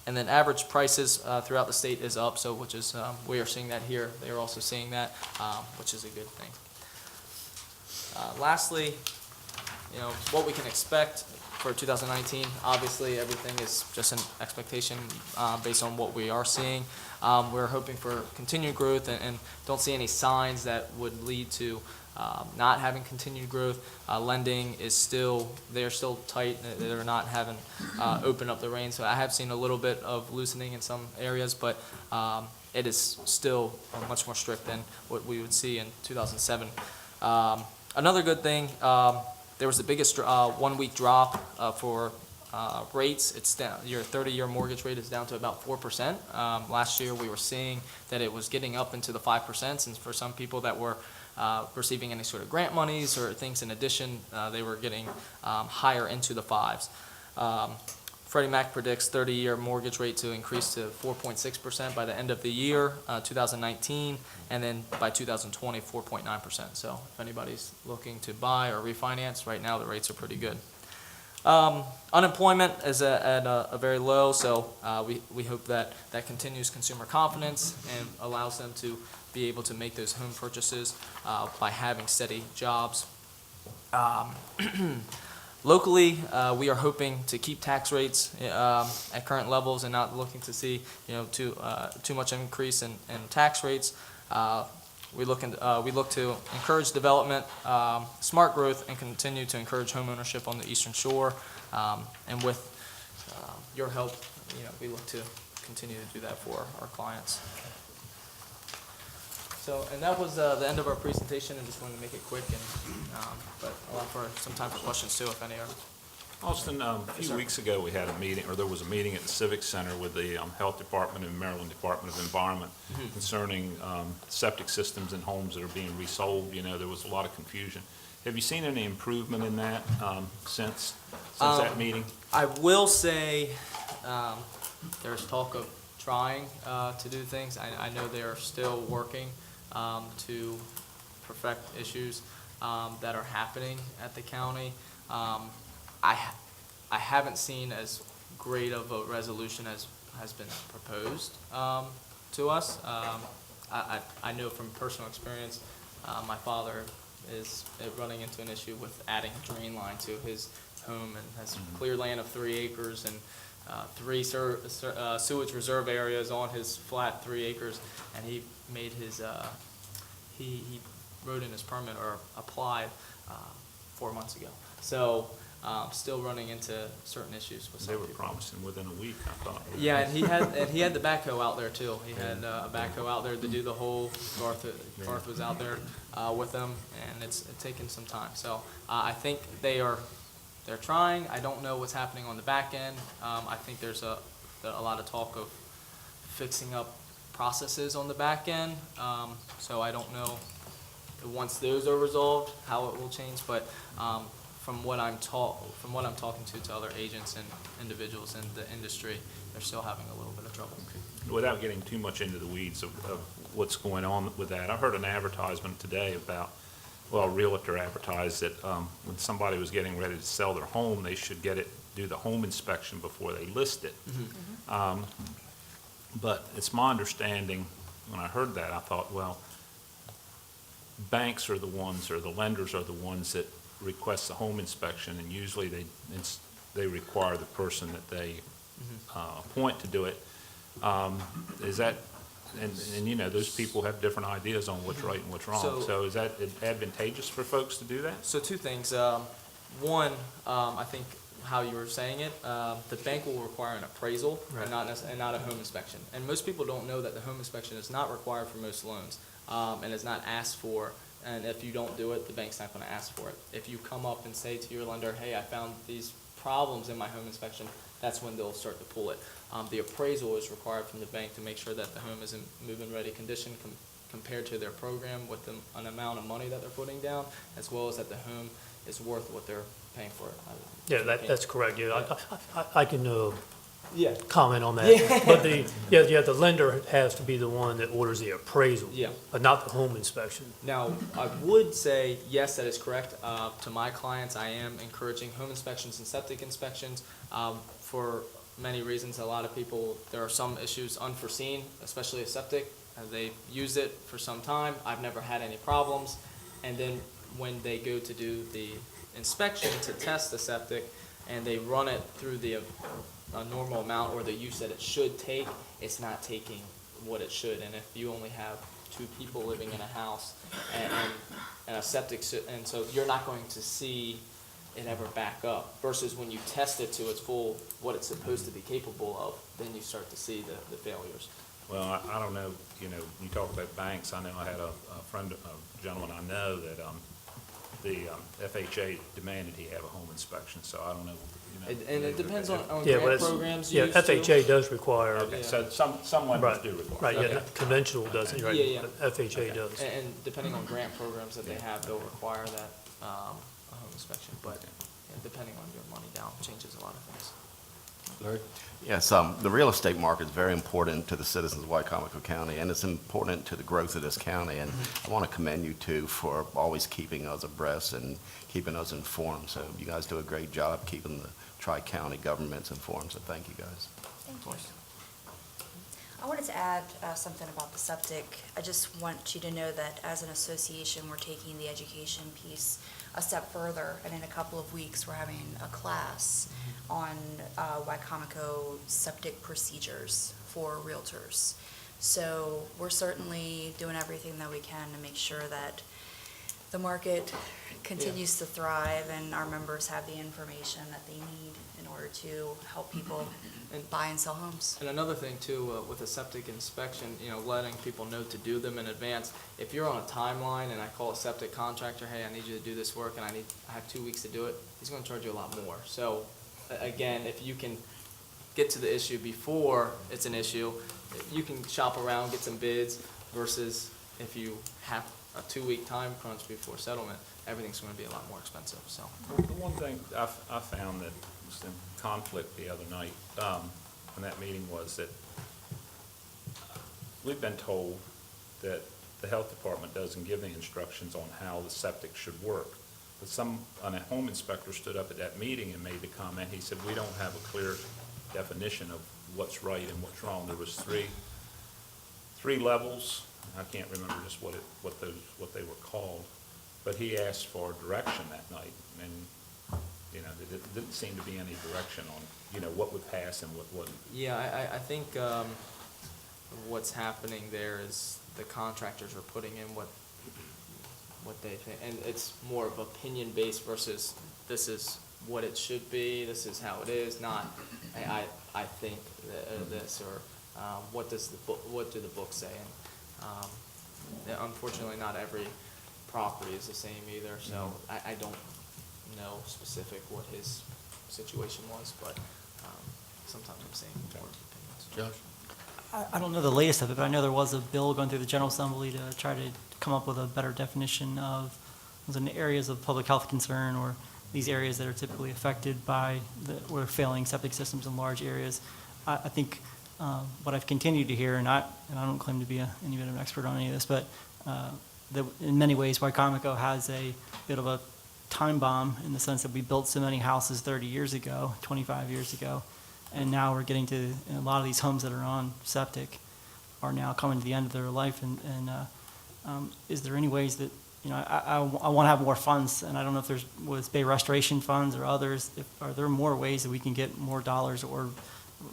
And then average prices throughout the state is up, so which is, we are seeing that here. They are also seeing that, which is a good thing. Lastly, what we can expect for 2019, obviously everything is just an expectation based on what we are seeing. We're hoping for continued growth and don't see any signs that would lead to not having continued growth. Lending is they're still tight. They're not having opened up the reins. So I have seen a little bit of loosening in some areas, but it is still much more strict than what we would see in 2007. Another good thing, there was the biggest 1 week drop for rates. It's down. Your 30-year mortgage rate is down to about 4%. Last year we were seeing that it was getting up into the 5%, and for some people that were receiving any sort of grant monies or things in addition, they were getting higher into the 5s. Freddie Mac predicts 30-year mortgage rate to increase to 4.6% by the end of the year, 2019, and then by 2020, 4.9%. So if anybody's looking to buy or refinance, right now the rates are pretty good. Unemployment is at a very low, so we hope that continues consumer confidence and allows them to be able to make those home purchases by having steady jobs. Locally, we are hoping to keep tax rates at current levels and not looking to see too much increase in tax rates. We look to encourage development, smart growth, and continue to encourage home ownership on the Eastern Shore. And with your help, we look to continue to do that for our clients. So, and that was the end of our presentation, and just wanted to make it quick, but allow for some time for questions too, if any are. Austin, a few weeks ago, we had a meeting, or there was a meeting at the Civic Center with the Health Department and Maryland Department of Environment concerning septic systems in homes that are being resold. There was a lot of confusion. Have you seen any improvement in that since that meeting? I will say there's talk of trying to do things. I know they are still working to perfect issues that are happening at the county. I haven't seen as great of a resolution as has been proposed to us. I know from personal experience, my father is running into an issue with adding a drain line to his home and has clear land of 3 acres and 3 sewage reserve areas on his flat 3 acres, and he made his he wrote in his permit or applied 4 months ago. So still running into certain issues with some people. They were promising within a week, I thought. Yeah, and he had the backhoe out there too. He had a backhoe out there to do the whole. Garth was out there with them, and it's taken some time. So I think they're trying. I don't know what's happening on the back end. I think there's a lot of talk of fixing up processes on the back end. So I don't know once those are resolved how it will change, but from what I'm talking to other agents and individuals in the industry, they're still having a little bit of trouble. Without getting too much into the weeds of what's going on with that, I heard an advertisement today about, a realtor advertised that when somebody was getting ready to sell their home, they should do the home inspection before they list it. But it's my understanding, when I heard that, I thought, banks are the ones, or the lenders are the ones that request the home inspection, and usually they require the person that they appoint to do it. Is that, and those people have different ideas on what's right and what's wrong. So is that advantageous for folks to do that? So 2 things. One, I think how you were saying it, the bank will require an appraisal and not a home inspection. And most people don't know that the home inspection is not required for most loans and is not asked for. And if you don't do it, the bank's not going to ask for it. If you come up and say to your lender, hey, I found these problems in my home inspection, that's when they'll start to pull it. The appraisal is required from the bank to make sure that the home is in move-in ready condition compared to their program with an amount of money that they're putting down, as well as that the home is worth what they're paying for it. Yeah, that's correct. Yeah, I can Yeah. comment on that. Yeah. But the lender has to be the one that orders the appraisal. Yeah. But not the home inspection. Now, I would say, yes, that is correct. To my clients, I am encouraging home inspections and septic inspections for many reasons. A lot of people, there are some issues unforeseen, especially a septic. They've used it for some time. I've never had any problems. And then when they go to do the inspection to test the septic and they run it through the a normal amount or the use that it should take, it's not taking what it should. And if you only have 2 people living in a house and a septic, and so you're not going to see it ever back up, versus when you test it to its full, what it's supposed to be capable of, then you start to see the failures. Well, I don't know, you talk about banks, I know I had a friend, a gentleman I know that, the FHA demanded he have a home inspection, so I don't know, And it depends on Yeah, but grant it's, programs yeah, used too. FHA does require. Okay, so some lenders Right, do require. right, yeah, Okay. conventional doesn't, right, Yeah, yeah. but FHA does. And depending on grant programs that they have, they'll require that, a home inspection, but depending on your money down, changes a lot of things. Larry? Yes, the real estate market is very important to the citizens of Wicomico County, and it's important to the growth of this county. And I want to commend you two for always keeping us abreast and keeping us informed. So you guys do a great job keeping the tri-county governments informed, so thank you guys. Thank you. I wanted to add something about the septic. I just want you to know that as an association, we're taking the education piece a step further, and in a couple of weeks, we're having a class on Wicomico septic procedures for realtors. So we're certainly doing everything that we can to make sure that the market continues to thrive and our members have the information that they need in order to help people buy and sell homes. And another thing too, with a septic inspection, letting people know to do them in advance. If you're on a timeline and I call a septic contractor, hey, I need you to do this work and I have 2 weeks to do it, he's gonna charge you a lot more. So again, if you can get to the issue before it's an issue, you can shop around, get some bids, versus if you have a 2-week time crunch before settlement, everything's gonna be a lot more expensive, so. The one thing I found that was in conflict the other night in that meeting was that we've been told that the health department doesn't give the instructions on how the septic should work. But a home inspector stood up at that meeting and made the comment, he said, we don't have a clear definition of what's right and what's wrong. There was three levels. I can't remember just what they were called, but he asked for direction that night, and there didn't seem to be any direction on what would pass and what wouldn't. Yeah, I think what's happening there is the contractors are putting in what they think, and it's more of opinion based versus this is what it should be, this is how it is, not I think this or what do the books say. And unfortunately, not every property is the same either, so I don't know specific what his situation was, but sometimes I'm seeing more opinions. Josh? I don't know the latest of it, but I know there was a bill going through the General Assembly to try to come up with a better definition of the areas of public health concern or these areas that are typically affected by or failing septic systems in large areas. I think what I've continued to hear, and I don't claim to be any bit of an expert on any of this, but that in many ways, Wicomico has a bit of a time bomb in the sense that we built so many houses 30 years ago, 25 years ago, and now we're getting to a lot of these homes that are on septic are now coming to the end of their life. And is there any ways that, I want to have more funds, and I don't know if there's with Bay Restoration funds or others, are there more ways that we can get more dollars or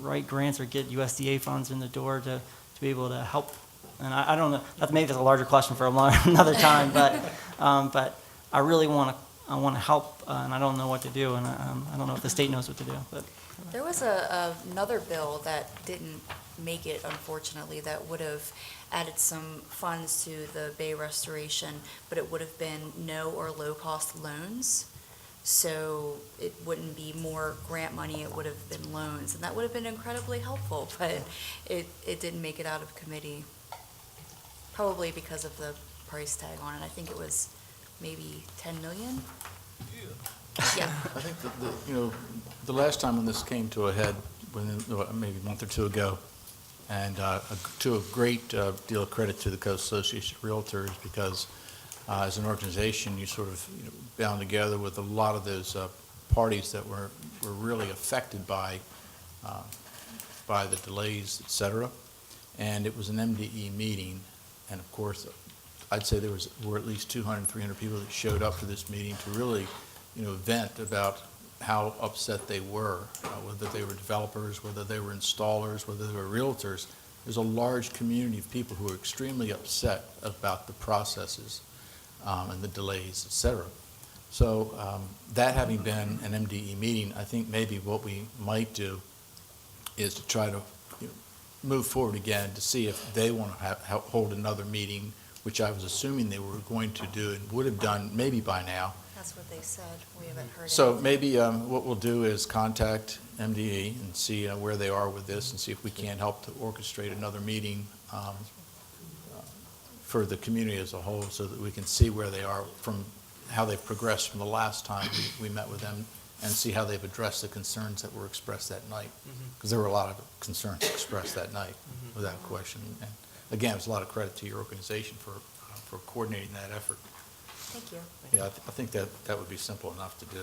write grants or get USDA funds in the door to be able to help? And I don't know, maybe that's a larger question for another time, but I really want to help, and I don't know what to do, and I don't know if the state knows what to do. But There was another bill that didn't make it, unfortunately, that would have added some funds to the Bay Restoration, but it would have been no or low-cost loans. So it wouldn't be more grant money, it would have been loans, and that would have been incredibly helpful, but it didn't make it out of committee, probably because of the price tag on it. I think it was maybe 10 million? Yeah. I think that the last time when this came to a head maybe a month or two ago. And to a great deal of credit to the Coast Association of Realtors, because as an organization, you sort of bound together with a lot of those parties that were really affected by the delays, et cetera. And it was an MDE meeting, and of course, I'd say were at least 200, 300 people that showed up to this meeting to really, vent about how upset they were, whether they were developers, whether they were installers, whether they were realtors. There's a large community of people who are extremely upset about the processes and the delays, et cetera. So that having been an MDE meeting, I think maybe what we might do is to try to move forward again to see if they want to hold another meeting, which I was assuming they were going to do and would have done maybe by now. That's what they said. We haven't heard So anything. maybe what we'll do is contact MDE and see where they are with this and see if we can't help to orchestrate another meeting for the community as a whole so that we can see where they are from how they've progressed from the last time we met with them and see how they've addressed the concerns that were expressed that night. Because there were a lot of concerns expressed that night, without question. And again, it's a lot of credit to your organization for coordinating that effort. Thank you. Yeah, I think that would be simple enough to do.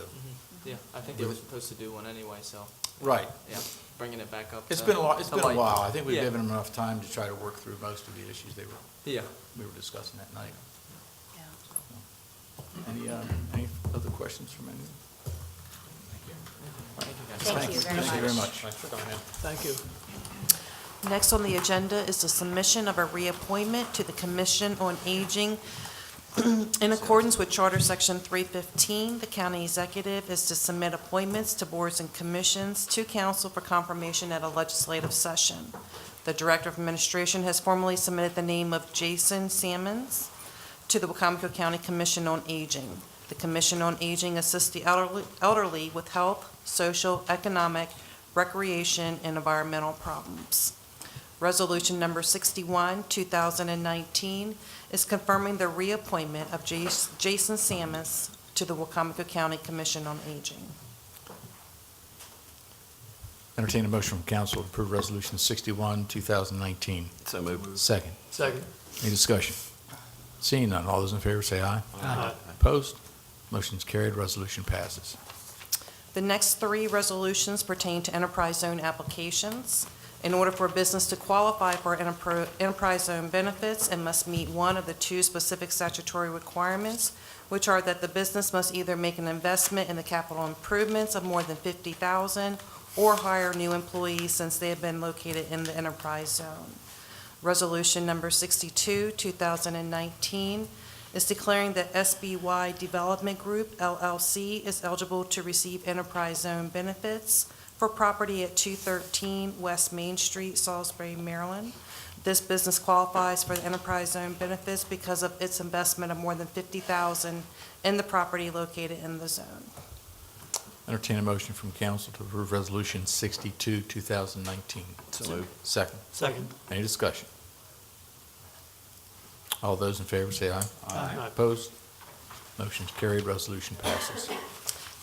Yeah, I think they were supposed to do one anyway, so. Right. Yeah, bringing it back up. It's to- been a while. It's to been a light. while. I think we've Yeah. given them enough time to try to work through most of the issues Yeah. we were discussing that night. Yeah. Any other questions from anyone? Thank you very much. Thank you very much. Thank you. Next on the agenda is the submission of a reappointment to the Commission on Aging. In accordance with Charter Section 315, the county executive is to submit appointments to boards and commissions to council for confirmation at a legislative session. The Director of Administration has formally submitted the name of Jason Sammons to the Wicomico County Commission on Aging. The Commission on Aging assists the elderly with health, social, economic, recreation, and environmental problems. Resolution number 61, 2019, is confirming the reappointment of Jason Sammons to the Wicomico County Commission on Aging. Entertain a motion from council to approve Resolution 61, 2019. So moved. Second. Second. Any discussion? Seeing none, all those in favor say aye. Aye. Opposed? Motion's carried, resolution passes. The next three resolutions pertain to enterprise zone applications. In order for a business to qualify for enterprise zone benefits, it must meet one of the two specific statutory requirements, which are that the business must either make an investment in the capital improvements of more than $50,000 or hire new employees since they have been located in the enterprise zone. Resolution number 62, 2019, is declaring that SBY Development Group, LLC, is eligible to receive enterprise zone benefits for property at 213 West Main Street, Salisbury, Maryland. This business qualifies for the enterprise zone benefits because of its investment of more than $50,000 in the property located in the zone. Entertain a motion from council to approve Resolution 62, 2019. So moved. Second. Second. Any discussion? All those in favor say aye. Aye. Opposed? Motion's carried, resolution passes.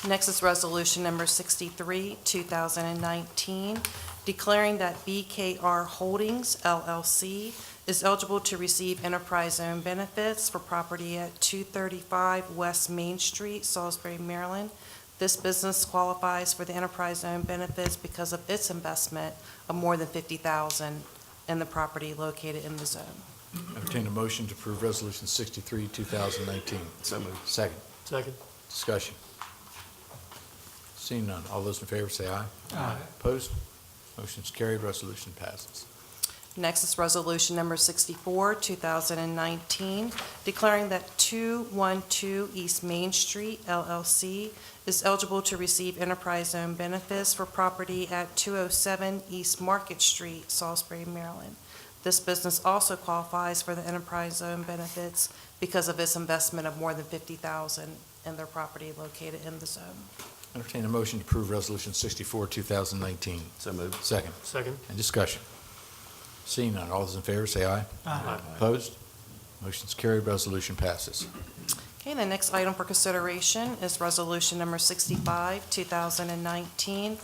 Next is Resolution number 63, 2019, declaring that BKR Holdings, LLC, is eligible to receive enterprise zone benefits for property at 235 West Main Street, Salisbury, Maryland. This business qualifies for the enterprise zone benefits because of its investment of more than $50,000 in the property located in the zone. Entertain a motion to approve Resolution 63, 2019. So moved. Second. Second. Discussion. Seeing none, all those in favor say aye. Aye. Opposed? Motion's carried, resolution passes. Next is Resolution number 64, 2019, declaring that 212 East Main Street, LLC, is eligible to receive enterprise zone benefits for property at 207 East Market Street, Salisbury, Maryland. This business also qualifies for the enterprise zone benefits because of its investment of more than $50,000 in their property located in the zone. Entertain a motion to approve Resolution 64, 2019. So moved. Second. Second. Any discussion? Seeing none, all those in favor say aye. Aye. Opposed? Motion's carried, resolution passes. Okay, the next item for consideration is Resolution number 65, 2019,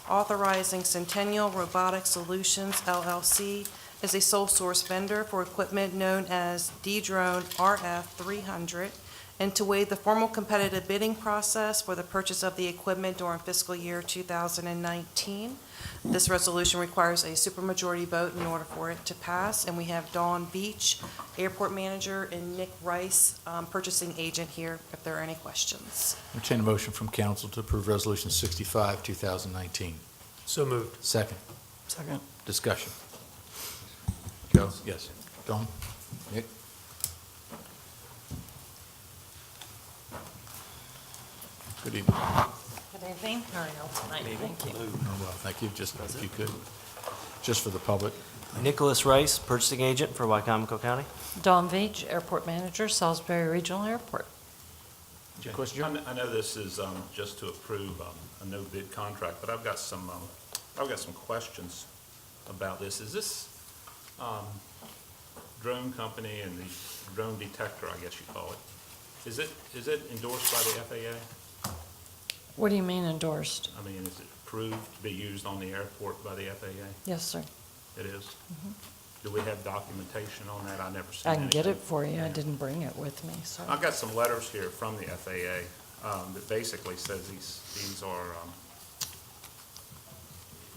authorizing Centennial Robotic Solutions LLC as a sole source vendor for equipment known as D-Drone RF-300, and to waive the formal competitive bidding process for the purchase of the equipment during fiscal year 2019. This resolution requires a supermajority vote in order for it to pass, and we have Dawn Beach, Airport Manager, and Nick Rice, Purchasing Agent here, if there are any questions. Entertain a motion from council to approve Resolution 65, 2019. So moved. Second. Second. Discussion. Joe? Yes. Dawn? Nick? Good evening. Good evening. How are y'all tonight? Thank you. Oh, well, thank you. Just, if you could, just for the public. Nicholas Rice, Purchasing Agent for Wicomico County. Dawn Veach, Airport Manager, Salisbury Regional Airport. Question, Joe? I know this is just to approve a no bid contract, but I've got some questions about this. Is this drone company and the drone detector, I guess you call it, is it endorsed by the FAA? What do you mean endorsed? I mean, is it approved to be used on the airport by the FAA? Yes, sir. It is? Do we have documentation on that? I never seen I can get anything. it for you. I didn't bring it with me, so. I've got some letters here from the FAA that basically says these are,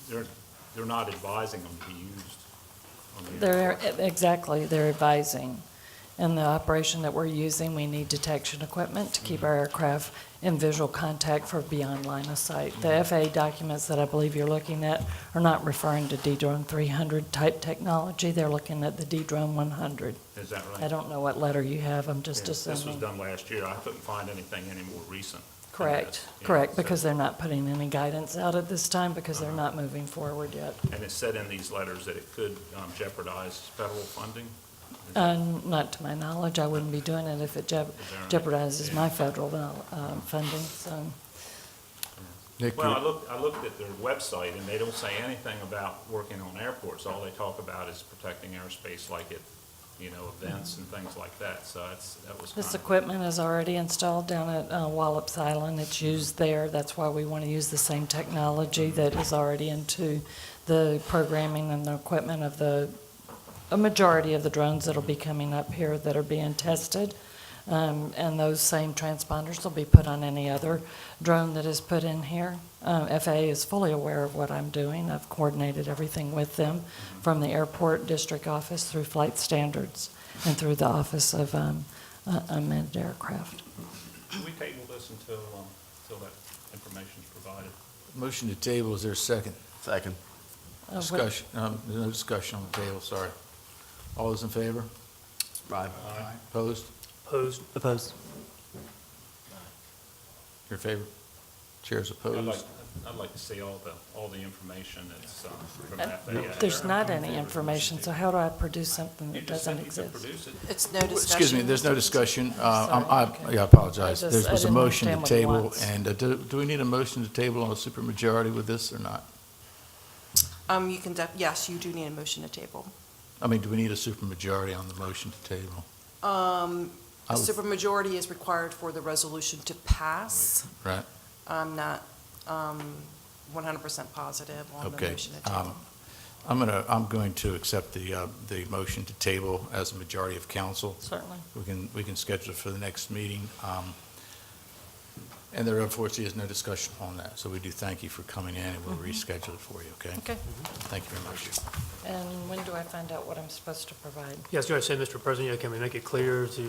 they're not advising them to be used on the airport. Exactly, they're advising. In the operation that we're using, we need detection equipment to keep our aircraft in visual contact for beyond line of sight. The FAA documents that I believe you're looking at are not referring to D-Drone 300 type technology. They're looking at the D-Drone 100. Is that right? I don't know what letter you have. I'm just This was assuming. done last year. I couldn't find anything any more recent. than Correct, this. Yeah, correct, so- because they're not putting any guidance out at this time because they're not moving forward yet. And it said in these letters that it could jeopardize federal funding? Not to my knowledge, I wouldn't be doing it if it jeopardizes my federal funding, so. Nick, Well, I looked at their website, and they don't say anything about working on airports. All they talk about is protecting airspace, like at, events and things like that. So that was kind This of... equipment is already installed down at Wallops Island. It's used there. That's why we want to use the same technology that is already into the programming and the equipment of a majority of the drones that'll be coming up here that are being tested. And those same transponders will be put on any other drone that is put in here. FAA is fully aware of what I'm doing. I've coordinated everything with them from the airport district office through flight standards and through the Office of Unmanned Aircraft. Can we table this until that information is provided? motion to table, is there a second? Second. Discussion, there's no discussion on the table, sorry. All those in favor? Right. Opposed? Opposed? Opposed. Your favor? Chair's opposed? I'd like to see all the information that's from the FAA. There's not any information, so how do I produce something You that just doesn't said you could exist? produce it. It's no discussion. Excuse me, there's no discussion. okay. I apologize. I There was a didn't motion to understand what he table, wants. and do we need a motion to table on a supermajority with this or not? You can, yes, you do need a motion to table. I mean, do we need a supermajority on the motion to table? A I would- supermajority is required for the resolution to pass. Right? I'm not 100% positive on the Okay. motion to table. I'm going to accept the motion to table as a majority of council. Certainly. We can schedule it for the next meeting. And there unfortunately is no discussion on that, so we do thank you for coming in, and we'll reschedule it for you, okay? Okay. Thank you very much. And when do I find out what I'm supposed to provide? Yes, I say, Mr. President, can we make it clear to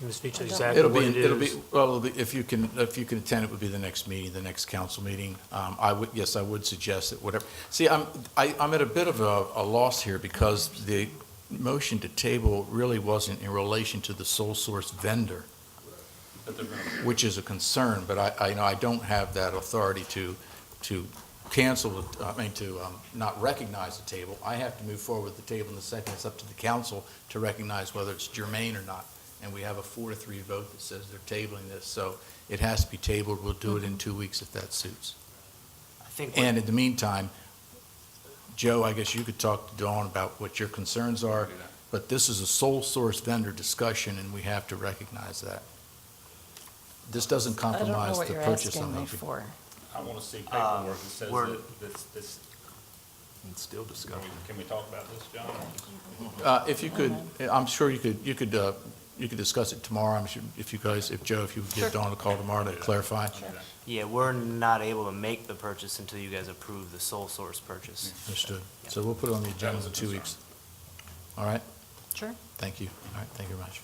Ms. Veach exactly It'll what be, it it'll be, is? well, it'll be, if you can attend, it would be the next meeting, the next council meeting. I would suggest that whatever, see, I'm at a bit of a loss here because the motion to table really wasn't in relation to the sole source vendor, which is a concern, but I don't have that authority to cancel, to not recognize the table. I have to move forward with the table in the second. It's up to the council to recognize whether it's germane or not. And we have a 4-3 vote that says they're tabling this, so it has to be tabled. We'll do it in 2 weeks if that suits. I think And in the meantime, Joe, I guess you could talk to Dawn about what your concerns are, but this is a sole source vendor discussion, and we have to recognize that. This doesn't I don't know compromise what the you're purchase. asking I'm me hoping. for. I want to see paperwork that says we're- that this, It's still discussed. can we talk about this, John? If you could, I'm sure you could discuss it tomorrow. I'm sure if you guys, if Joe, if you would give Dawn a call tomorrow to clarify. Yeah, we're not able to make the purchase until you guys approve the sole source purchase. Understood. So we'll put it on the agenda in 2 weeks. All right? Sure. Thank you. All right, thank you very much.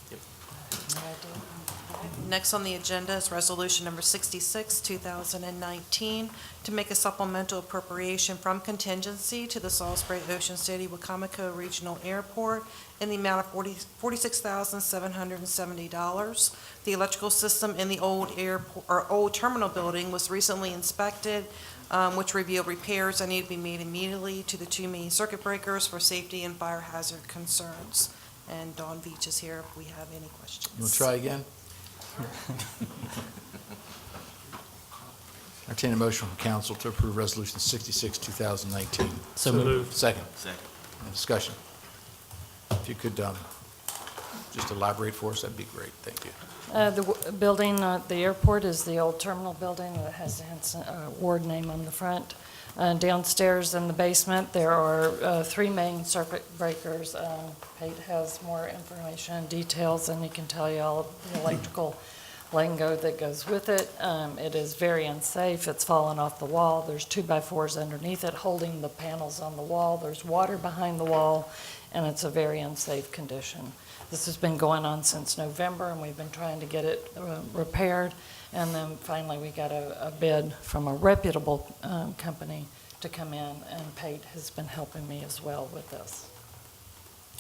Next on the agenda is Resolution Number 66, 2019, to make a supplemental appropriation from contingency to the Salisbury Ocean City Wicomico Regional Airport in the amount of $46,770. The electrical system in the old airport, or old terminal building was recently inspected, which revealed repairs that need to be made immediately to the two main circuit breakers for safety and fire hazard concerns. And Dawn Beach is here if we have any questions. You want to try again? Entertain a motion from council to approve Resolution 66, 2019. So moved. Second. Second. Any discussion? If you could just elaborate for us, that'd be great. Thank you. Building at the airport is the old terminal building that has the ward name on the front. Downstairs in the basement, there are three main circuit breakers. Pate has more information and details, and he can tell you all of the electrical lingo that goes with it. It is very unsafe. It's fallen off the wall. There's 2x4s underneath it holding the panels on the wall. There's water behind the wall, and it's a very unsafe condition. This has been going on since November, and we've been trying to get it repaired. And then finally, we got a bid from a reputable company to come in, and Pate has been helping me as well with this.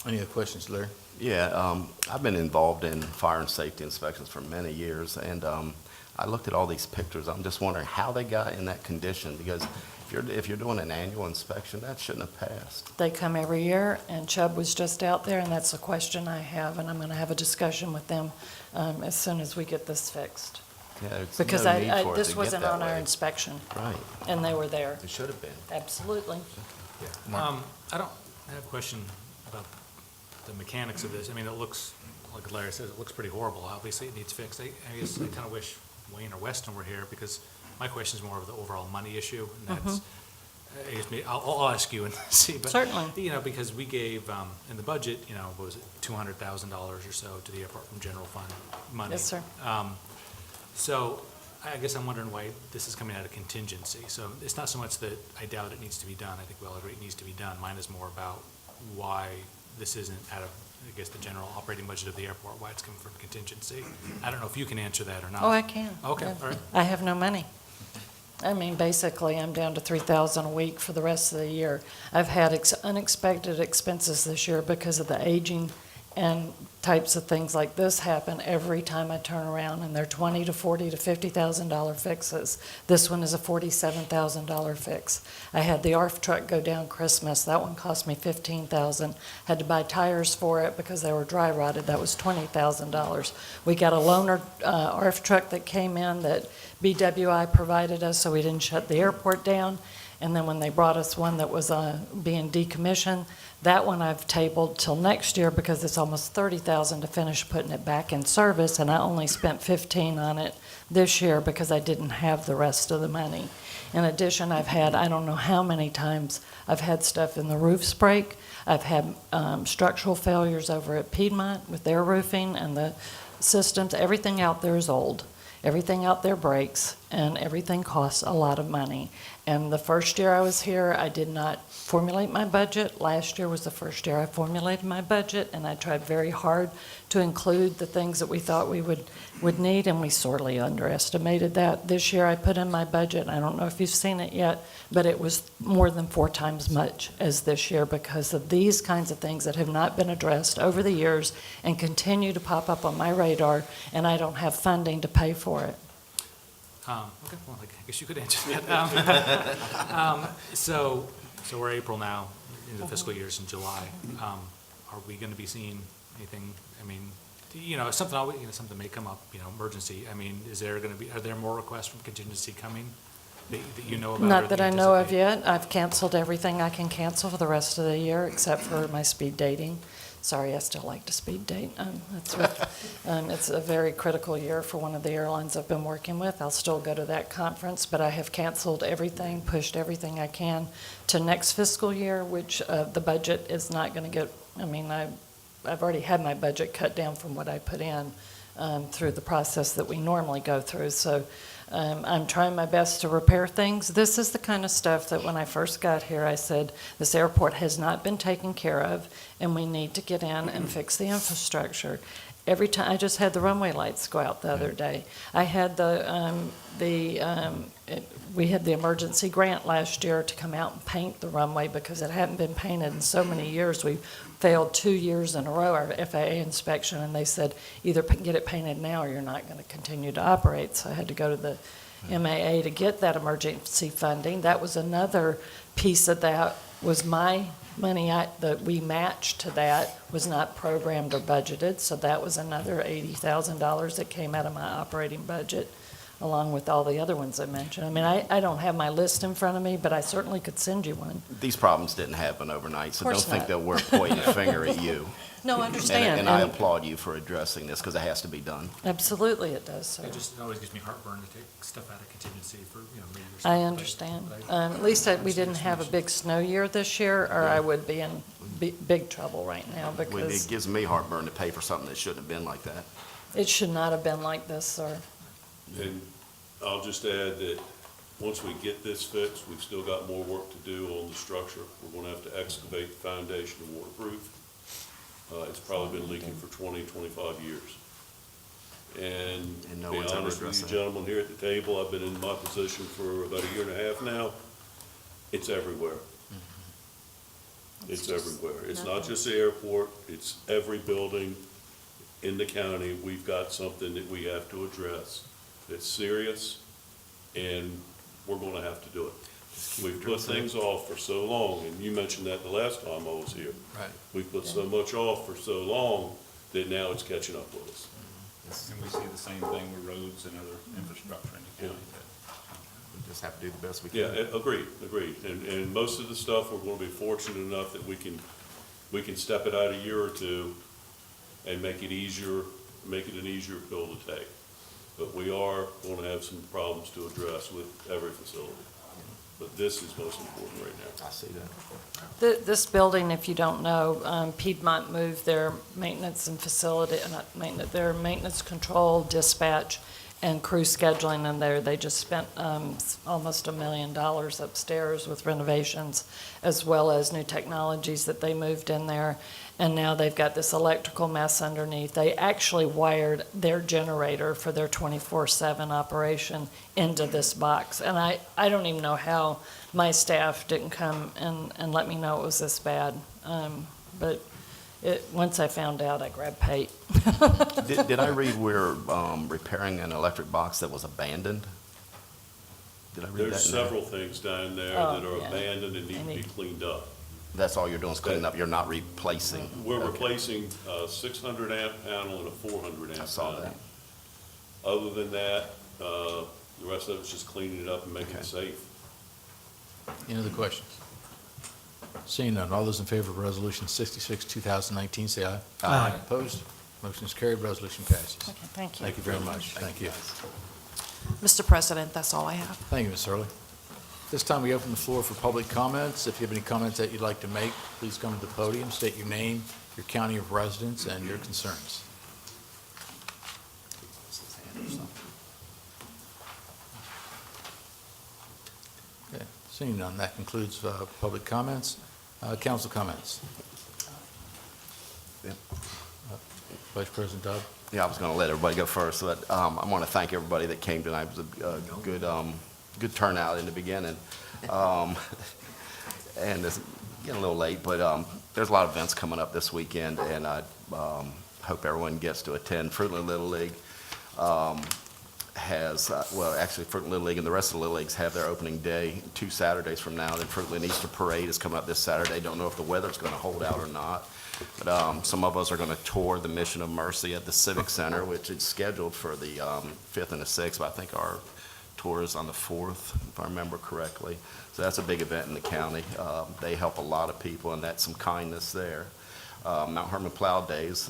Any other questions, Larry? Yeah, I've been involved in fire and safety inspections for many years, and I looked at all these pictures. I'm just wondering how they got in that condition, because if you're doing an annual inspection, that shouldn't have passed. They come every year, and Chubb was just out there, and that's a question I have, and I'm going to have a discussion with them as soon as we get this fixed. Yeah, there's Because no need for it to this get wasn't that on our way. inspection, Right, and they were there. it should have been. Absolutely. Mark? I have a question about the mechanics of this. I mean, it looks, like Larry says, it looks pretty horrible. Obviously, it needs fixed. I guess I kind of wish Wayne or Weston were here, because my question is more of the overall money issue. And that's, I guess I'll ask you and see. But, Certainly. you know, because we gave, in the budget, you know, what was it, $200,000 or so to the airport from general fund money. Yes, sir. So I guess I'm wondering why this is coming out of contingency. So it's not so much that I doubt it needs to be done. I think we all agree it needs to be done. Mine is more about why this isn't out of, I guess, the general operating budget of the airport, why it's coming from contingency. I don't know if you can answer that or not. Oh, I can. Okay, Yeah. all right. I have no money. I mean, basically, I'm down to $3,000 a week for the rest of the year. I've had unexpected expenses this year because of the aging, and types of things like this happen every time I turn around, and they're $20,000 to $40,000 to $50,000 fixes. This one is a $47,000 fix. I had the ARF truck go down Christmas. That one cost me $15,000. Had to buy tires for it because they were dry rotted. That was $20,000. We got a loaner ARF truck that came in that BWI provided us, so we didn't shut the airport down. And then when they brought us one that was being decommissioned, that one I've tabled till next year because it's almost $30,000 to finish putting it back in service, and I only spent $15,000 on it this year because I didn't have the rest of the money. In addition, I've had, I don't know how many times, I've had stuff in the roofs break. I've had structural failures over at Piedmont with their roofing and the systems. Everything out there is old. Everything out there breaks, and everything costs a lot of money. And the first year I was here, I did not formulate my budget. Last year was the first year I formulated my budget, and I tried very hard to include the things that we thought we would need, and we sorely underestimated that. This year I put in my budget, I don't know if you've seen it yet, but it was more than 4 times much as this year because of these kinds of things that have not been addressed over the years and continue to pop up on my radar, and I don't have funding to pay for it. Okay, well, I guess you could answer that. So we're April now, in the fiscal year's in July. Are we going to be seeing anything, I mean, you know, something always, you know, something may come up, you know, emergency. I mean, are there more requests from contingency coming that you know about? Not that I know of yet. I've canceled everything I can cancel for the rest of the year except for my speed dating. Sorry, I still like to speed date. It's a very critical year for one of the airlines I've been working with. I'll still go to that conference, but I have canceled everything, pushed everything I can to next fiscal year, which the budget is not going to get, I've already had my budget cut down from what I put in through the process that we normally go through. So I'm trying my best to repair things. This is the kind of stuff that when I first got here, I said, this airport has not been taken care of, and we need to get in and fix the infrastructure. Every time, I just had the runway lights go out the other day. I had we had the emergency grant last year to come out and paint the runway because it hadn't been painted in so many years. We failed 2 years in a row, our FAA inspection, and they said, either get it painted now or you're not going to continue to operate. So I had to go to the MAA to get that emergency funding. That was another piece of that, was my money that we matched to that was not programmed or budgeted, so that was another $80,000 that came out of my operating budget, along with all the other ones I mentioned. I don't have my list in front of me, but I certainly could send you one. These problems didn't happen overnight, so don't Course think not. that we're pointing a finger at you. No, I understand. And I applaud you for addressing this, because it has to be done. Absolutely it does, sir. It just always gives me heartburn to take stuff out of contingency for, maybe or something. I understand. At least we didn't have a big snow year this year, or I would be in big trouble right now, It because gives me heartburn to pay for something that shouldn't have been like that. it should not have been like this, sir. And I'll just add that once we get this fixed, we've still got more work to do on the structure. We're gonna have to excavate the foundation and waterproof. It's probably been leaking for 20, 25 years. And And no to be one's ever honest with addressed you that. gentlemen here at the table, I've been in my position for about a year and a half now. It's everywhere. It's everywhere. It's not just the airport, it's every building in the county. We've got something that we have to address that's serious, and we're gonna have to do it. We've put things off for so long, and you mentioned that the last time I was here. Right. We've put so much off for so long that now it's catching up with us. And we see the same thing with roads and other infrastructure in the county. We just have to do the best we Yeah, can. agreed. And most of the stuff, we're gonna be fortunate enough that we can step it out a year or two and make it an easier pill to take. But we are gonna have some problems to address with every facility. But this is most important right now. I see that. This building, if you don't know, Piedmont moved their maintenance and facility, not maintenance, their maintenance control, dispatch, and crew scheduling in there. They just spent almost $1 million upstairs with renovations, as well as new technologies that they moved in there. And now they've got this electrical mess underneath. They actually wired their generator for their 24/7 operation into this box. And I don't even know how my staff didn't come and let me know it was this bad. But once I found out, I grabbed Pate. Did I read we're repairing an electric box that was abandoned? Did I read that? There's in there? several things down there Oh, that are yeah. abandoned and need to be cleaned up. That's all you're doing is cleaning up, you're not replacing? We're Okay. replacing a 600 amp panel and a 400 amp panel. I saw that. Other than that, the rest of it's just cleaning it up and making it Okay. safe. Any other questions? Seeing none, all those in favor of Resolution 66, 2019, say aye. Aye. Opposed? Motion is carried, resolution passes. Okay, thank you. Thank you very much. Thank you. Mr. President, that's all I have. Thank you, Ms. Hurley. This time, we open the floor for public comments. If you have any comments that you'd like to make, please come to the podium, state your name, your county of residence, and your concerns. Okay, seeing none, that concludes public comments. Council comments. Yep. Vice President Dodd. Yeah, I was gonna let everybody go first, but I want to thank everybody that came tonight. It was a good turnout in the beginning. And it's getting a little late, but there's a lot of events coming up this weekend, and I hope everyone gets to attend. Fruitland Little League has, actually Fruitland Little League and the rest of the Little Leagues have their opening day 2 Saturdays from now. Then Fruitland Easter Parade is coming up this Saturday. Don't know if the weather's going to hold out or not. But some of us are going to tour the Mission of Mercy at the Civic Center, which is scheduled for the 5th and the 6th, but I think our tour is on the 4th, if I remember correctly. So that's a big event in the county. They help a lot of people, and that's some kindness there. Mount Hermon Plow Days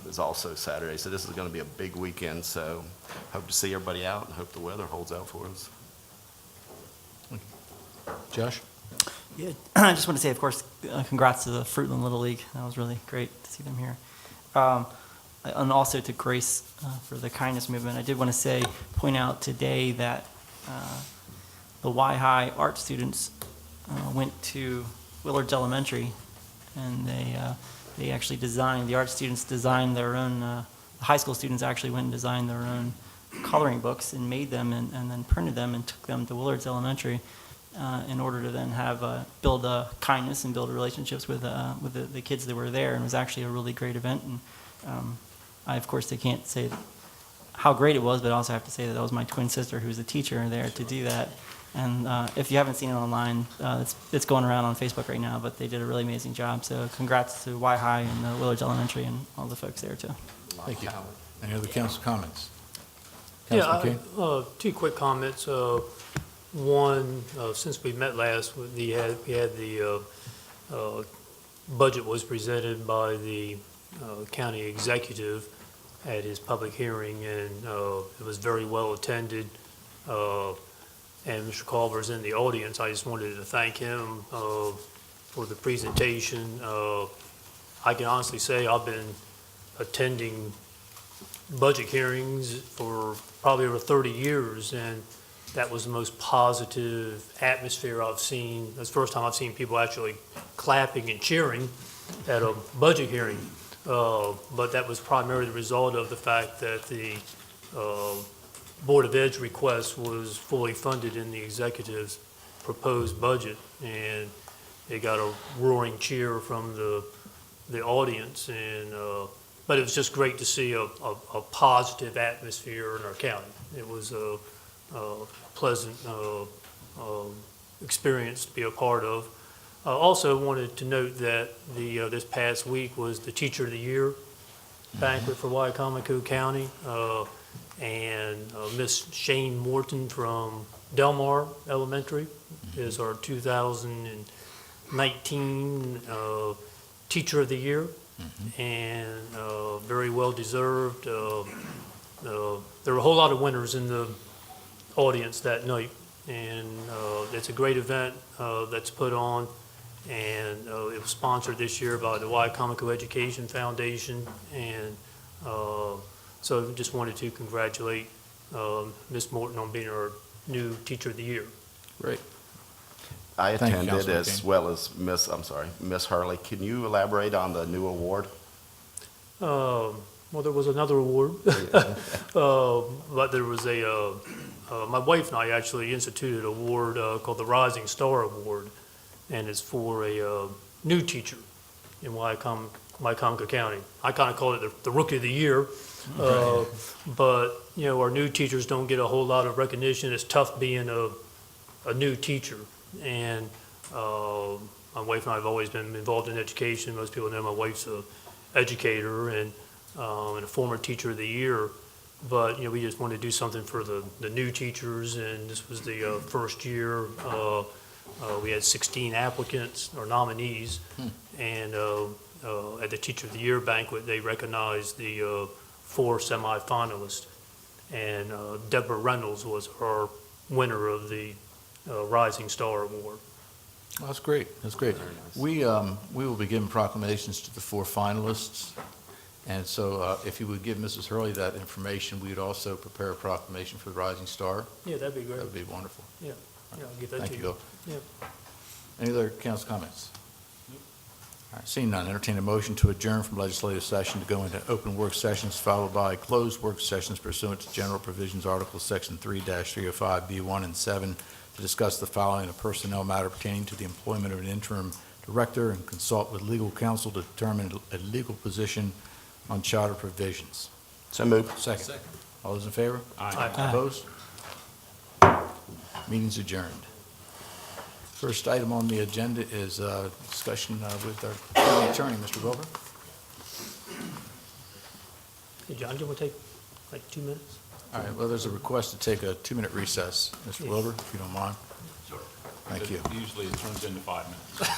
is also Saturday, so this is going to be a big weekend, so hope to see everybody out and hope the weather holds out for us. Josh? Yeah, I just want to say, of course, congrats to the Fruitland Little League. That was really great to see them here. And also to Grace for the kindness movement. I did want to point out today that the Y High art students went to Willards Elementary, and they actually designed, the art students designed their own, the high school students actually went and designed their own coloring books and made them and then printed them and took them to Willards Elementary in order to then have build kindness and build relationships with the kids that were there. And it was actually a really great event. And of course, I can't say how great it was, but I also have to say that was my twin sister who's a teacher there to do that. And if you haven't seen it online, it's going around on Facebook right now, but they did a really amazing job. So congrats to Y High and Willards Elementary and all the folks there, too. Thank you. Any other council comments? Yeah, Councilman King? two quick comments. One, since we met last, we had the budget was presented by the county executive at his public hearing, and it was very well attended. And Mr. Culver's in the audience. I just wanted to thank him for the presentation. I can honestly say I've been attending budget hearings for probably over 30 years, and that was the most positive atmosphere I've seen. That's the first time I've seen people actually clapping and cheering at a budget hearing. But that was primarily the result of the fact that the Board of Ed's request was fully funded in the executive's proposed budget, and it got a roaring cheer from the audience. And but it was just great to see a positive atmosphere in our county. It was a pleasant experience to be a part of. I also wanted to note that this past week was the Teacher of the Year banquet for Wicomico County. And Miss Shane Morton from Delmar Elementary is our 2019 Teacher of the Year, and very well deserved. There were a whole lot of winners in the audience that night, and it's a great event that's put on, and it was sponsored this year by the Wicomico Education Foundation, and so just wanted to congratulate Ms. Morton on being our new Teacher of the Year. Great. I Thank you, attended Councilman as King. well as Miss Hurley. Can you elaborate on the new award? Well, there was another award, but there was my wife and I actually instituted an award called the Rising Star Award, and it's for a new teacher in Wicomico County. I kind of call it the Rookie of the Year. But, you know, our new teachers don't get a whole lot of recognition. It's tough being a new teacher. And my wife and I have always been involved in education. Most people know my wife's an educator and a former Teacher of the Year. But, you know, we just wanted to do something for the new teachers, and this was the first year. We had 16 applicants or nominees, and at the Teacher of the Year banquet, they recognized the 4 semifinalists, and Deborah Reynolds was our winner of the Rising Star Award. Well, that's great. That's great. We will be giving proclamations to the 4 finalists, and so if you would give Mrs. Hurley that information, we would also prepare a proclamation for the Rising Star. Yeah, that'd be great. That would be wonderful. Yeah, I'll give that Thank to you, you. Bill. Yeah. Any other council comments? All right, seeing none, entertain a motion to adjourn from legislative session to go into open work sessions followed by closed work sessions pursuant to general provisions, Articles Section 3-305B1 and 7, to discuss the following: a personnel matter pertaining to the employment of an interim director, and consult with legal counsel to determine a legal position on charter provisions. So moved. Second. All those in favor? Aye. Opposed? Meeting's adjourned. First item on the agenda is discussion with our county attorney, Mr. Wilbur. Hey, John, do you want to take like 2 minutes? All right, well, there's a request to take a 2-minute recess. Mr. Wilbur, if you don't mind. Sure. Thank you. Usually it turns into 5 minutes.